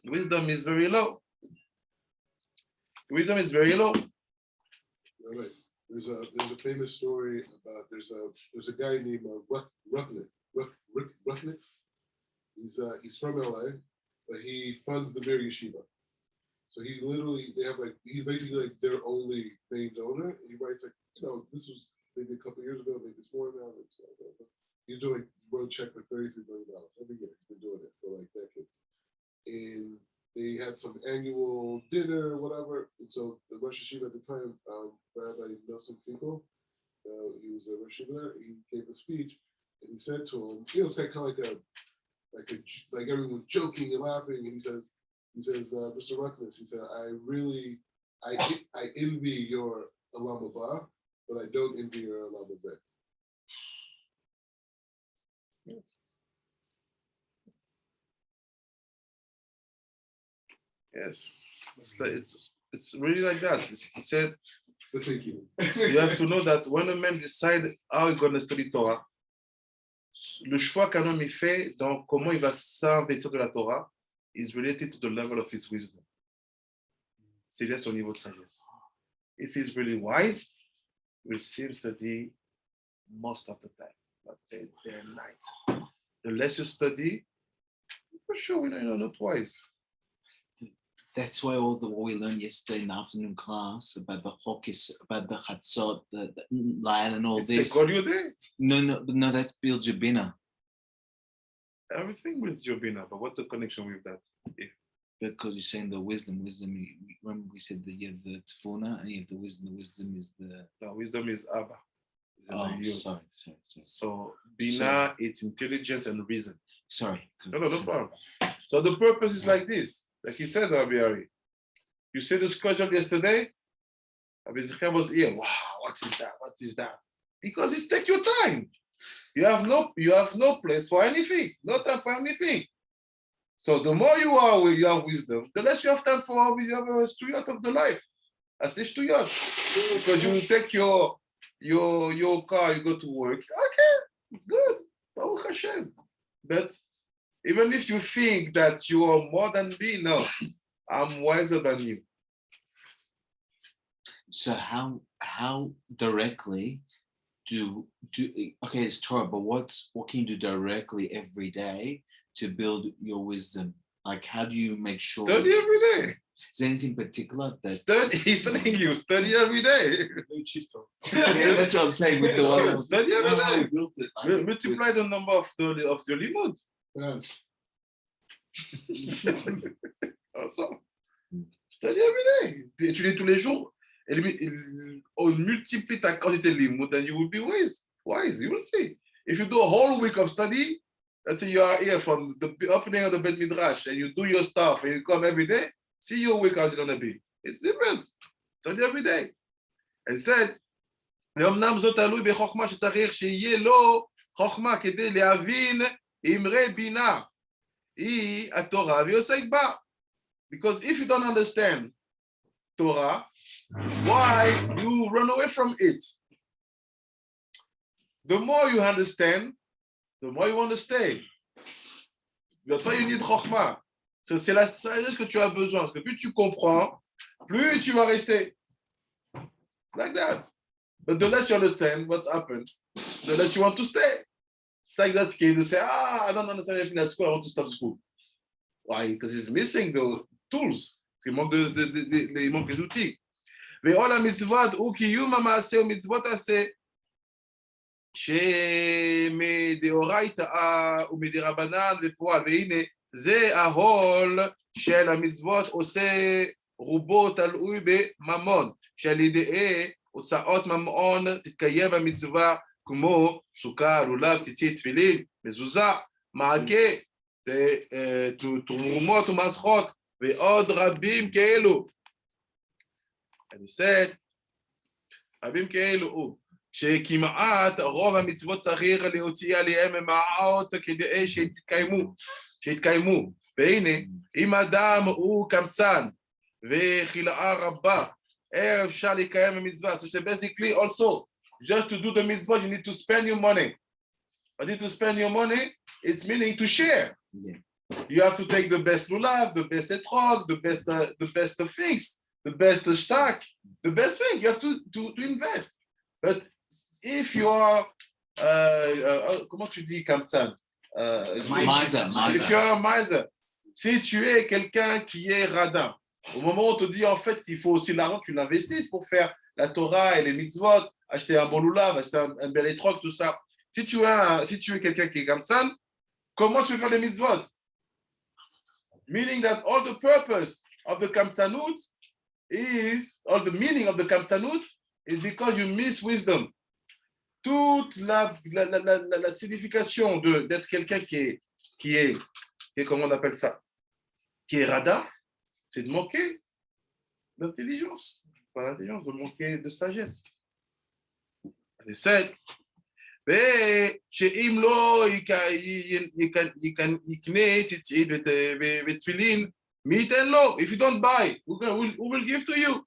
very low. Your wisdom is very low. All right. There's a famous story about there's a guy named Rucknitz. He's from LA, but he funds the Bear Yeshiva. So he's basically like their only main donor. And he writes like, you know, this was maybe a couple years ago, maybe it's more now. He's doing road check for $33 billion every year. He's been doing it for like decades. And they had some annual dinner, whatever. And so the Rosh Hashiva at the time, Rabbi Nelson Finkel, he was a Rosh Hashiva there. He gave a speech, and he said to him, you know, it's kind of like everyone joking and laughing. And he says, Mr. Ruckness, he said, I envy your Olam Haba, but I don't envy your Olam Hazeh. Yes. Yes, it's really like that. He said, But thank you. you have to know that when a man decides how he's going to study Torah, le choix qu'un homme fait dans comment il va s'investir de la Torah is related to the level of his wisdom. C'est lié à son niveau de sagesse. If he's really wise, he will still study most of the time, let's say day and night. The less you study, for sure, you're not wise. That's why all what we learned yesterday in the afternoon class about the Hokis, about the Chatzot, the lion and all It's this. the God you're there. No, that builds your bina. Everything with your bina, but what's the connection with that? Because you're saying the wisdom. Remember we said that you have the tefuna and you have the wisdom. The wisdom is the. No, wisdom is Abba. Sorry. So bina, it's intelligence and reason. Sorry. No problem. So the purpose is like this. Like he said, Rabbi Ari, you see the schedule yesterday? Rabbi Zechariah was here. Wow, what is that? Because it's take your time. You have no place for anything, no time for anything. So the more you have wisdom, the less you have time for you have a stuyot of the life. I say stuyot. Because you take your car, you go to work. Okay, it's good. Baruch Hashem. But even if you think that you are more than me, no, I'm wiser than you. So how directly do okay, it's Torah, but what can you do directly every day to build your wisdom? Like, how do you make sure? Study every day. Is there anything particular that? Study. He's telling you, study every day. Yeah, that's what I'm saying with the one. Study every day. Built it. Multiply the number of your limud. Yes. Awesome. Study every day. Étudie tous les jours. Multiplie ta quantité de limud, then you will be wise. You will see. If you do a whole week of study, let's say you are here from the opening of the Beit Midrash and you do your stuff and you come every day, see your week how it's going to be. It's different. Study every day. And said, ואומנם זאת תלוי בחוכמה שצריך שיהיה לו חוכמה כדי להבין אמרי בינה. היא התורה ועוסק בה. Because if you don't understand Torah, why you run away from it? The more you understand, the more you want to stay. That's why you need chokhmah. C'est la sagesse que tu as besoin. Parce que plus tu comprends, plus tu vas rester. It's like that. But the less you understand what's happened, the less you want to stay. It's like that kid who say, I don't understand anything at school, I want to stop school. Why? Because he's missing the tools. Il manque des outils. ועול המצוות הוא קיום המעשה ומצוות עשה שמדאורייתא ומדרבנן בפועל, והנה זה העול של המצוות עושה רובו תלוי בממון, שעל ידי הוצאות ממון תתקיים המצווה כמו סוכה, לולב, ציצית, תפילין, מזוזה, מעקה, תרומות ומסכות ועוד רבים כאלו. אני said, רבים כאלו הוא, שכמעט רוב המצוות צריך להוציא עליהם ממעות כדי שיתקיימו. והנה, אם אדם הוא קמצן וכלאה רבה, אפשר לקיים המצווה. So basically also, just to do the mitzvah, you need to spend your money. But if to spend your money, it's meaning to share. Yeah. You have to take the best lulav, the best etrog, the best things, the best stock, the best thing. You have to invest. But if you are, comment tu dis kamtsan? Miser. If you are a miser, si tu es quelqu'un qui est radin, au moment où on te dit en fait qu'il faut aussi l'argent, tu l'investisses pour faire la Torah et les mitzvot, acheter un bon lulav, acheter un bel etrog, tout ça. Si tu es quelqu'un qui est kamtsan, comment tu veux faire les mitzvot? Meaning that all the purpose of the kamtsanut is, all the meaning of the kamtsanut is because you miss wisdom. Toute la signification d'être quelqu'un qui est, comment on appelle ça, qui est radin, c'est de manquer d'intelligence, pas d'intelligence, de manquer de sagesse. And said, שאם לא יקנה ציצית ותפילין, מי ייתן לו? If you don't buy, who will give to you?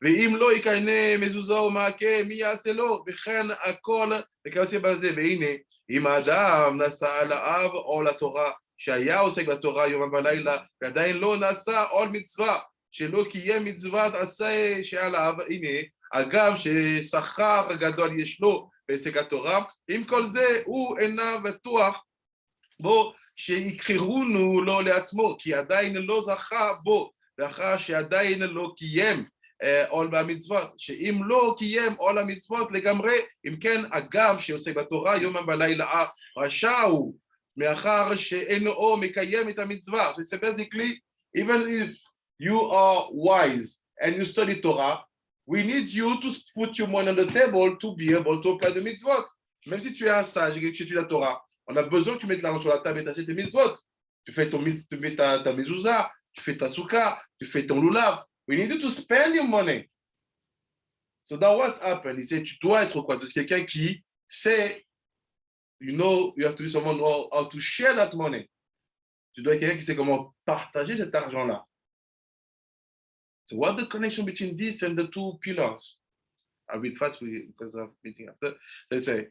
ואם לא יקנה מזוזה ומעקה, מי יעשה לו? וכן הכל וכיוצא בזה. והנה, אם האדם נשא עליו עול התורה, שהיה עוסק בתורה יומם ולילה, ועדיין לא נשא עול מצווה, שלא קיים מצוות עשה שעליו, הנה, הגם ששכר גדול יש לו בעסק התורה, עם כל זה הוא אינו בטוח בו שיקחרונו לו לעצמו, כי עדיין לא זכה בו, ואחר שעדיין לא קיים עול במצוות, שאם לא קיים עול המצוות לגמרי, אם כן הגם שעוסק בתורה יומם ולילה רשע הוא, מאחר שאינו מקיים את המצווה. So basically, even if you are wise and you study Torah, we need you to put your money on the table to be able to apply the mitzvot. Même si tu es un sage et que tu étudies la Torah, on a besoin que tu mettes l'argent sur la table et tu achètes tes mitzvot. Tu fais ta mezouza, tu fais ta souka, tu fais ton lulav. We need you to spend your money. So now what's happened? Il sait, tu dois être quoi? Tu es quelqu'un qui sait, you have to be someone who how to share that money. Tu dois être quelqu'un qui sait comment partager cet argent-là. So what's the connection between this and the two pillars? I'll read fast because I'm meeting after. They say,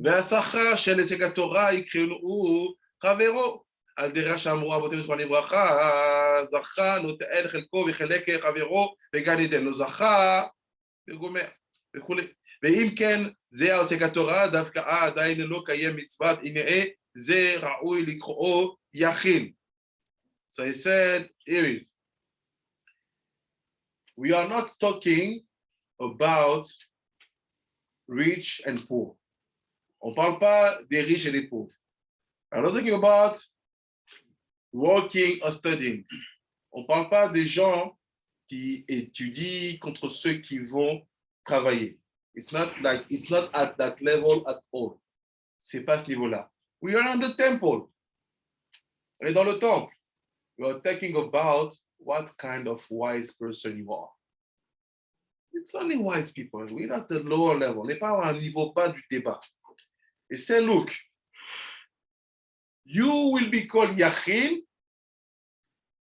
והשכר של הישג התורה יקראו חברו. על דרך שאמרו אבותינו זכרם לברכה, זכה נוטל חלקו וחלק חברו בגן עדן, לא זכה וגומר וכולי. ואם כן, זה הישג התורה, דווקא עדיין לא קיים מצוות, הנה זה ראוי לקרוא יכין. So he said, here is, we are not talking about rich and poor. On ne parle pas des riches et des pauvres. I'm not talking about working or studying. On ne parle pas des gens qui étudient contre ceux qui vont travailler. It's not at that level at all. C'est pas ce niveau-là. We are in the temple. On est dans le temple. We are talking about what kind of wise person you are. It's only wise people. We're at the lower level. On n'est pas à un niveau bas du débat. Et c'est, look, you will be called Yakin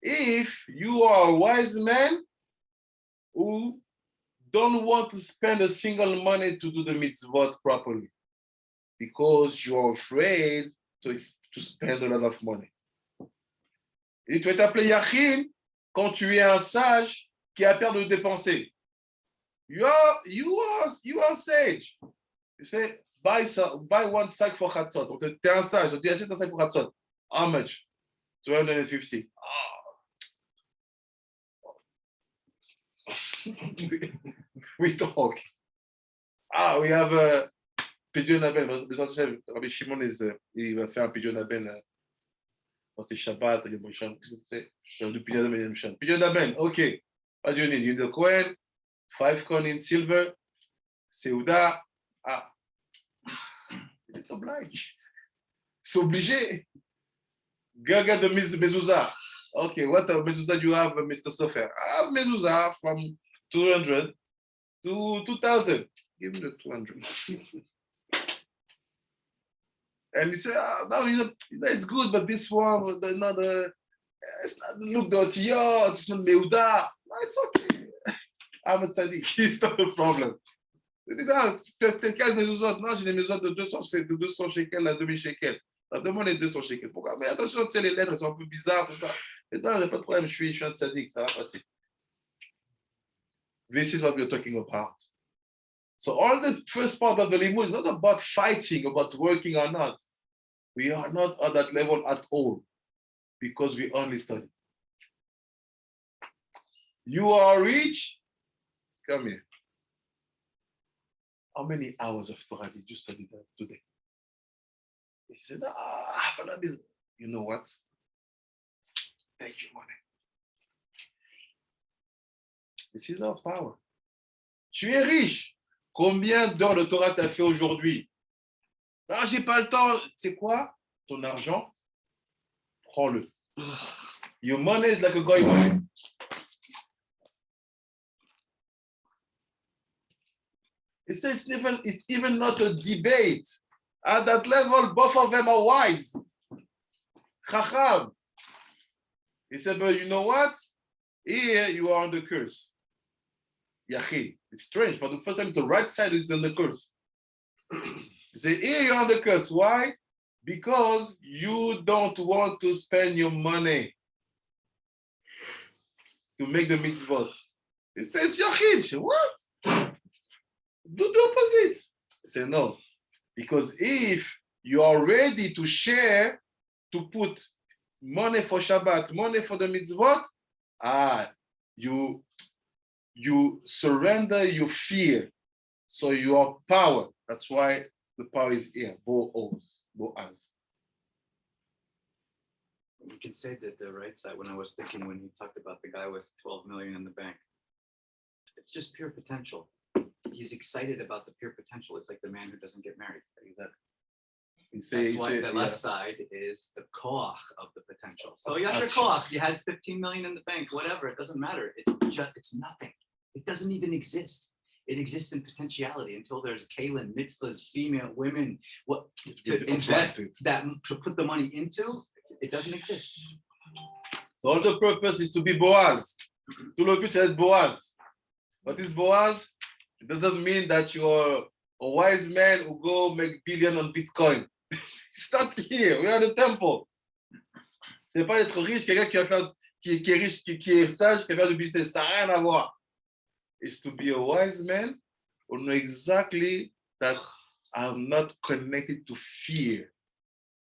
if you are a wise man who don't want to spend a single money to do the mitzvot properly because you're afraid to spend a lot of money. Et tu vas t'appeler Yakin quand tu es un sage qui a peur de dépenser. You are sage. You say, buy one sack for chatzot. Donc, tu es un sage. Donc, tu achètes un sac pour chatzot. How much? 250. We talk. We have a Pidyon Aben. Rabbi Shimon il va faire un Pidyon Aben. Quand c'est Shabbat, il y a Moshan. C'est du Pidyon Aben. Pidyon Aben, ok. What do you need? You need a coin, 5 coins in silver, Seuda. Il est obligé. C'est obligé. Gaga de mezuzah. Okay, what mezuzah do you have, Mr. Sofer? I have mezuzah from 200 to 2,000. Give me the 200. And he said, no, it's good, but this one, it's not look dirty, it's not meuda. No, it's okay. I'm a tzaddik. It's not a problem. Non, quelle mezuzot? Non, j'ai des mezuzot de 200 shekels à 2000 shekels. Demande les 200 shekels. Pourquoi? Mais attention, tu sais, les lettres elles sont un peu bizarres, tout ça. Et non, il n'y a pas de problème, je suis un tzaddik, ça va passer. This is what we're talking about. So all the first part of the limud is not about fighting, about working or not. We are not at that level at all because we only study. You are rich? Come here. How many hours of Torah did you study today? He said, you know what? Take your money. This is our power. Tu es riche. Combien d'heures de Torah tu as fait aujourd'hui? Ah, j'ai pas le temps. C'est quoi? Ton argent, prends-le. Your money is like a goy money. It says it's even not a debate. At that level, both of them are wise. Chacham. He said, but you know what? Here you are on the curse. Yakin. It's strange, but the first time the right side is on the curse. He said, here you're on the curse. Why? Because you don't want to spend your money to make the mitzvot. He says, Yakin. Say, what? Do the opposite. He said, no. Because if you are ready to share, to put money for Shabbat, money for the mitzvot, you surrender your fear. So your power. That's why the power is here. Boaz. You can say that the right side, when I was thinking, when he talked about the guy with 12 million in the bank, it's just pure potential. He's excited about the pure potential. It's like the man who doesn't get married. That's why the left side is the koach of the potential. So Yasher koach, he has 15 million in the bank, whatever, it doesn't matter. It's nothing. It doesn't even exist. It exists in potentiality until there's kalim, mitzvahs, female, women, what to invest that, to put the money into, it doesn't exist. So all the purpose is to be Boaz. Tout le but c'est être Boaz. What is Boaz? It doesn't mean that you're a wise man who go make billion on Bitcoin. It's not here. We are the temple. C'est pas être riche, quelqu'un qui va faire, qui est riche, qui est sage, qui va faire du business. Ça n'a rien à voir. It's to be a wise man who know exactly that I'm not connected to fear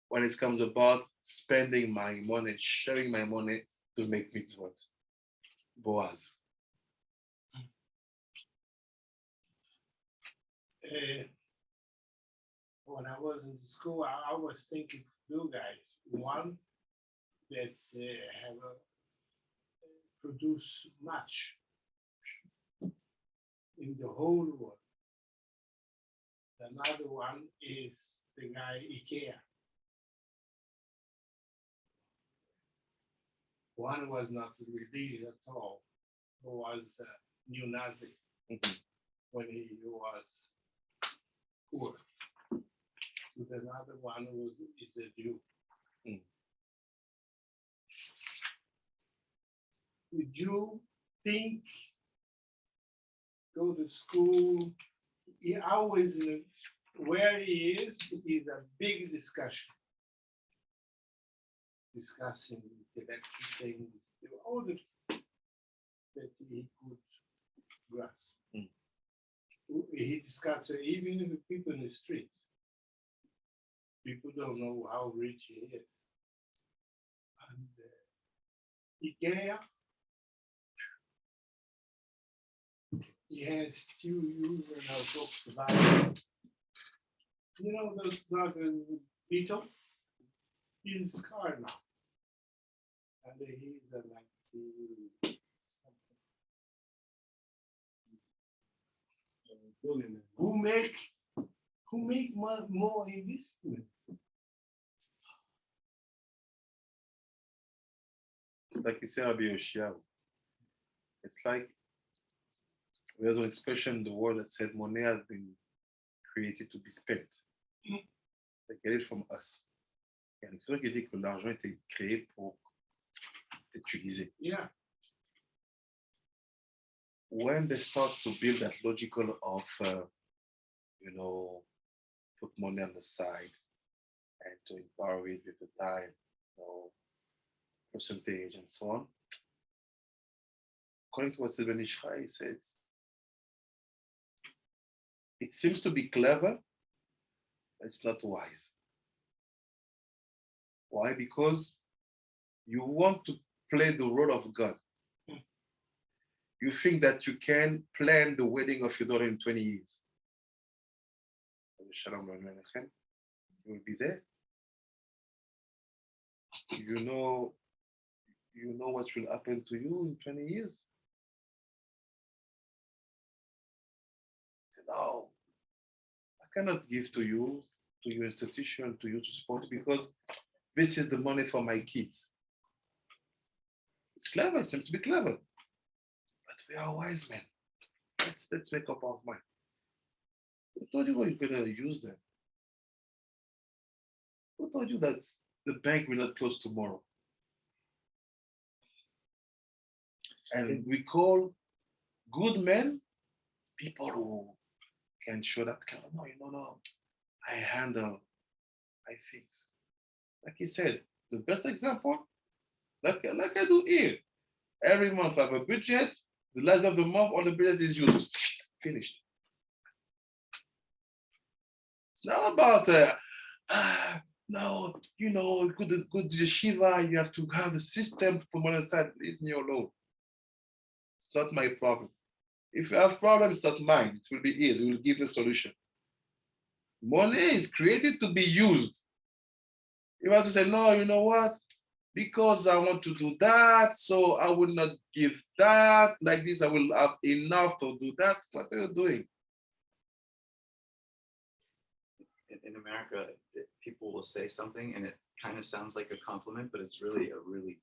when it comes about spending my money, sharing my money to make mitzvot. Boaz. When I was in school, I was thinking two guys. One that have produced much in the whole world. Another one is the guy IKEA. One was not religious at all. He was a neo-Nazi when he was poor. With another one is a Jew. The Jew think, go to school, he always, where he is a big discussion. Discussing intellectual things, all the that he could grasp. He discussed even with people in the streets. People don't know how rich he is. And IKEA, he has still using our books about, you know, those Beetle, his car now. And he's a like something. Who make more investment? It's like you say, Rabbi Yoshia. It's like there's an expression in the world that said money has been created to be spent. They get it from us. Il y a une expression qui dit que l'argent a été créé pour être utilisé. Yeah. When they start to build that logical of, put money on the side and to empower it with the time, percentage and so on. According to what Sylvain Ishai says, it seems to be clever, but it's not wise. Why? Because you want to play the role of God. You think that you can plan the wedding of your daughter in 20 years. You will be there. You know what will happen to you in 20 years. No, I cannot give to you, to your institution, to you to support, because this is the money for my kids. It's clever, it seems to be clever. But we are wise men. Let's make up our mind. Who told you what you're going to use them? Who told you that the bank will not close tomorrow? And we call good men people who can show that kind of, no, I handle my things. Like he said, the best example, like I do here. Every month I have a budget, the last of the month, all the budget is used. Finished. It's not about, no, go to the Shiva, you have to have a system to put money aside, leave me alone. It's not my problem. If you have problems, it's not mine. It will be his. We will give the solution. Money is created to be used. You have to say, no, you know what? Because I want to do that, so I will not give that. Like this, I will have enough to do that. What are you doing? In America, people will say something and it kind of sounds like a compliment, but it's really a really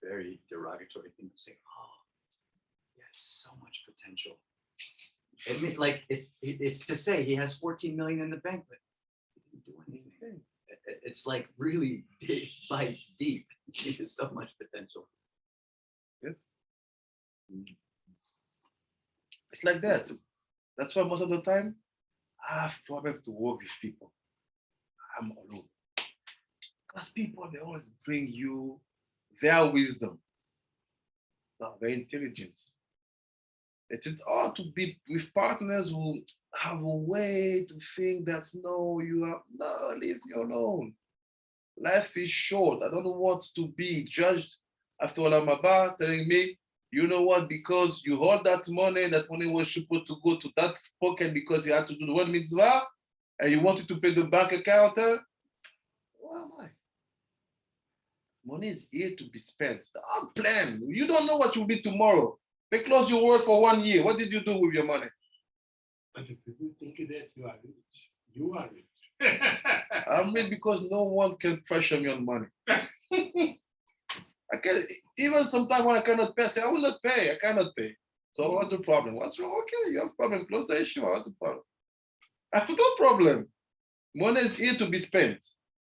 very derogatory thing to say. Oh, he has so much potential. And like it's to say he has 14 million in the bank, but he didn't do anything. It's like really big bites deep. He has so much potential. Yes. It's like that. That's why most of the time I have problem to work with people. I'm alone. Because people, they always bring you their wisdom, their intelligence. It is hard to be with partners who have a way to think that no, you have no, leave me alone. Life is short. I don't want to be judged after Olam Haba telling me, you know what, because you hold that money was supposed to go to that pocket because you had to do the one mitzvah, and you wanted to pay the bank account. Who am I? Money is here to be spent. Don't plan. You don't know what you'll be tomorrow. They close your work for 1 year. What did you do with your money? But if people think that you are rich. I mean, because no one can pressure me on money. I can even sometimes when I cannot pay, I say I will not pay. I cannot pay. So what's the problem? What's wrong? Okay, you have a problem. Close the issue. What's the problem? I have no problem. Money is here to be spent.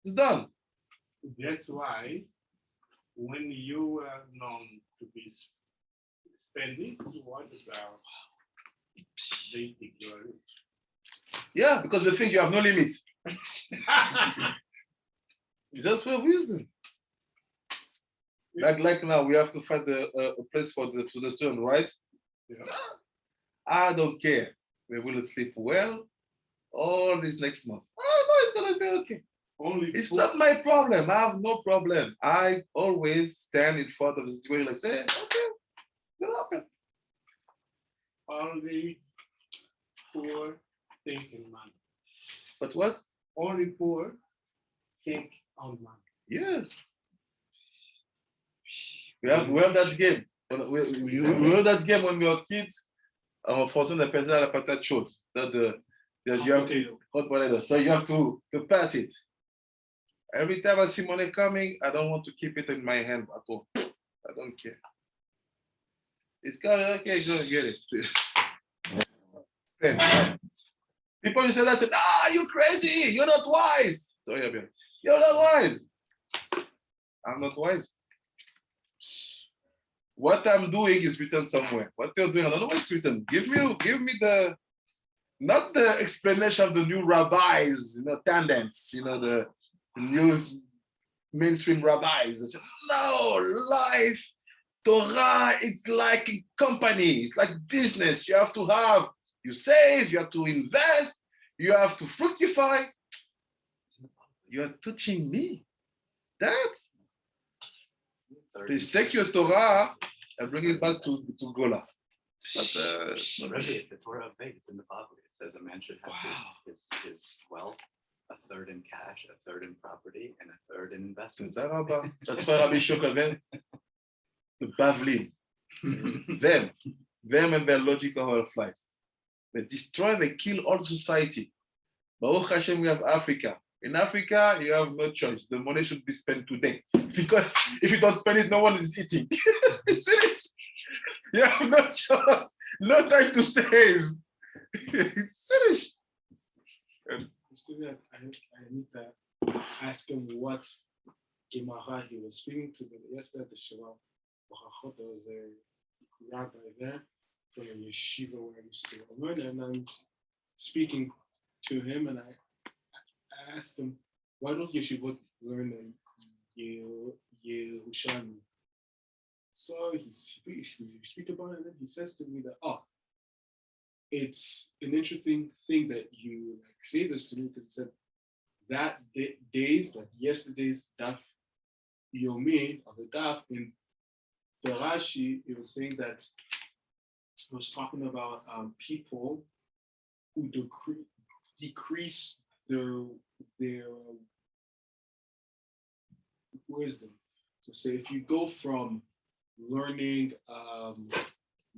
It's done. That's why when you are known to be spending, what about they think you are rich? Yeah, because they think you have no limits. It's just for wisdom. Like now, we have to find a place for the student, right? Yeah. I don't care. We will sleep well all this next month. Oh, no, it's gonna be okay. Only It's food. not my problem. I have no problem. I always stand in front of the situation and say, okay, it'll happen. Only poor think in money. But what? Only poor think on money. Yes. We have that game. We have that game when we were kids. En français, on appelle ça la patate chaude. You have hot potato. So you have to pass it. Every time I see money coming, I don't want to keep it in my hand at all. I don't care. It's coming, okay, go get it, please. People you say that, say, you crazy, you're not wise. So you're not wise. I'm not wise. What I'm doing is written somewhere. What you're doing, I don't know what's written. Give me the, not the explanation of the new rabbis, tendents, the new mainstream rabbis. I said, no, life, Torah, it's like a company, it's like business. You have to have, you save, you have to invest, you have to fructify. You're teaching me that. Please take your Torah and bring it back to Gola. Really, it's the Torah of faith. It's in the Bible. It says a man should have his wealth, a third in cash, a third in property, and a third in investments. That's why Rabbi Shokal, the Bavlim, them and their logic of life. They destroy, they kill all society. Baruch Hashem, we have Africa. In Africa, you have no choice. The money should be spent today. Because if you don't spend it, no one is eating. It's finished. You have no choice. No time to save. It's finished. I need to ask him what Gemara he was speaking to. But yesterday at the Shabbat, there was a rabbi there from a yeshiva where I used to learn, and I'm speaking to him, and I asked him, why don't yeshivot learn Yerushalmi? So he speak about it, and then he says to me that, it's an interesting thing that you say this to me, because he said that days, like yesterday's daf yomi of the daf in the Rashi, it was saying that it was talking about people who decrease their wisdom. So say if you go from learning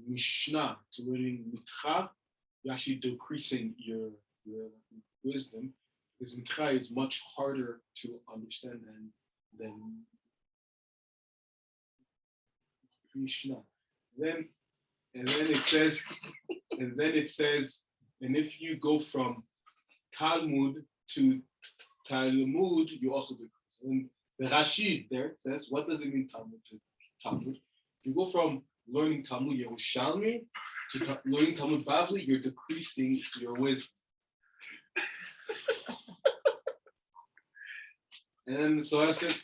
Mishnah to learning Mikra, you're actually decreasing your wisdom, because Mikra is much harder to understand than Mishnah. Then it says, and if you go from Talmud to Talmud, you also decrease. And the Rashi there says, what does it mean Talmud to Talmud? If you go from learning Talmud Yerushalmi to learning Talmud Bavli, you're decreasing your wisdom. And so I said,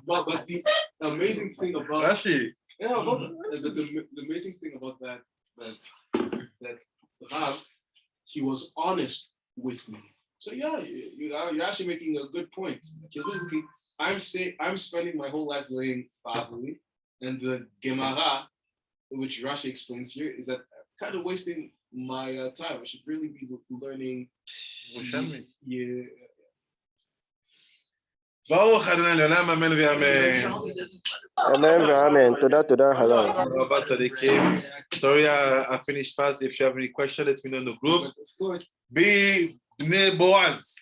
but the amazing thing about Rashi, the amazing thing about that Rav, he was honest with me. So yeah, you're actually making a good point. Basically, I'm spending my whole life learning Bavli, and the Gemara, which Rashi explains here, is that I'm kind of wasting my time. I should really be learning. Yeah. ברוך אדוני לעולם, אמן ואמן. Amen, amen. תודה, hello. רבה צדיקים. Sorry, I finished fast. If you have any question, let me know in the group. But of course, Be בני Boaz.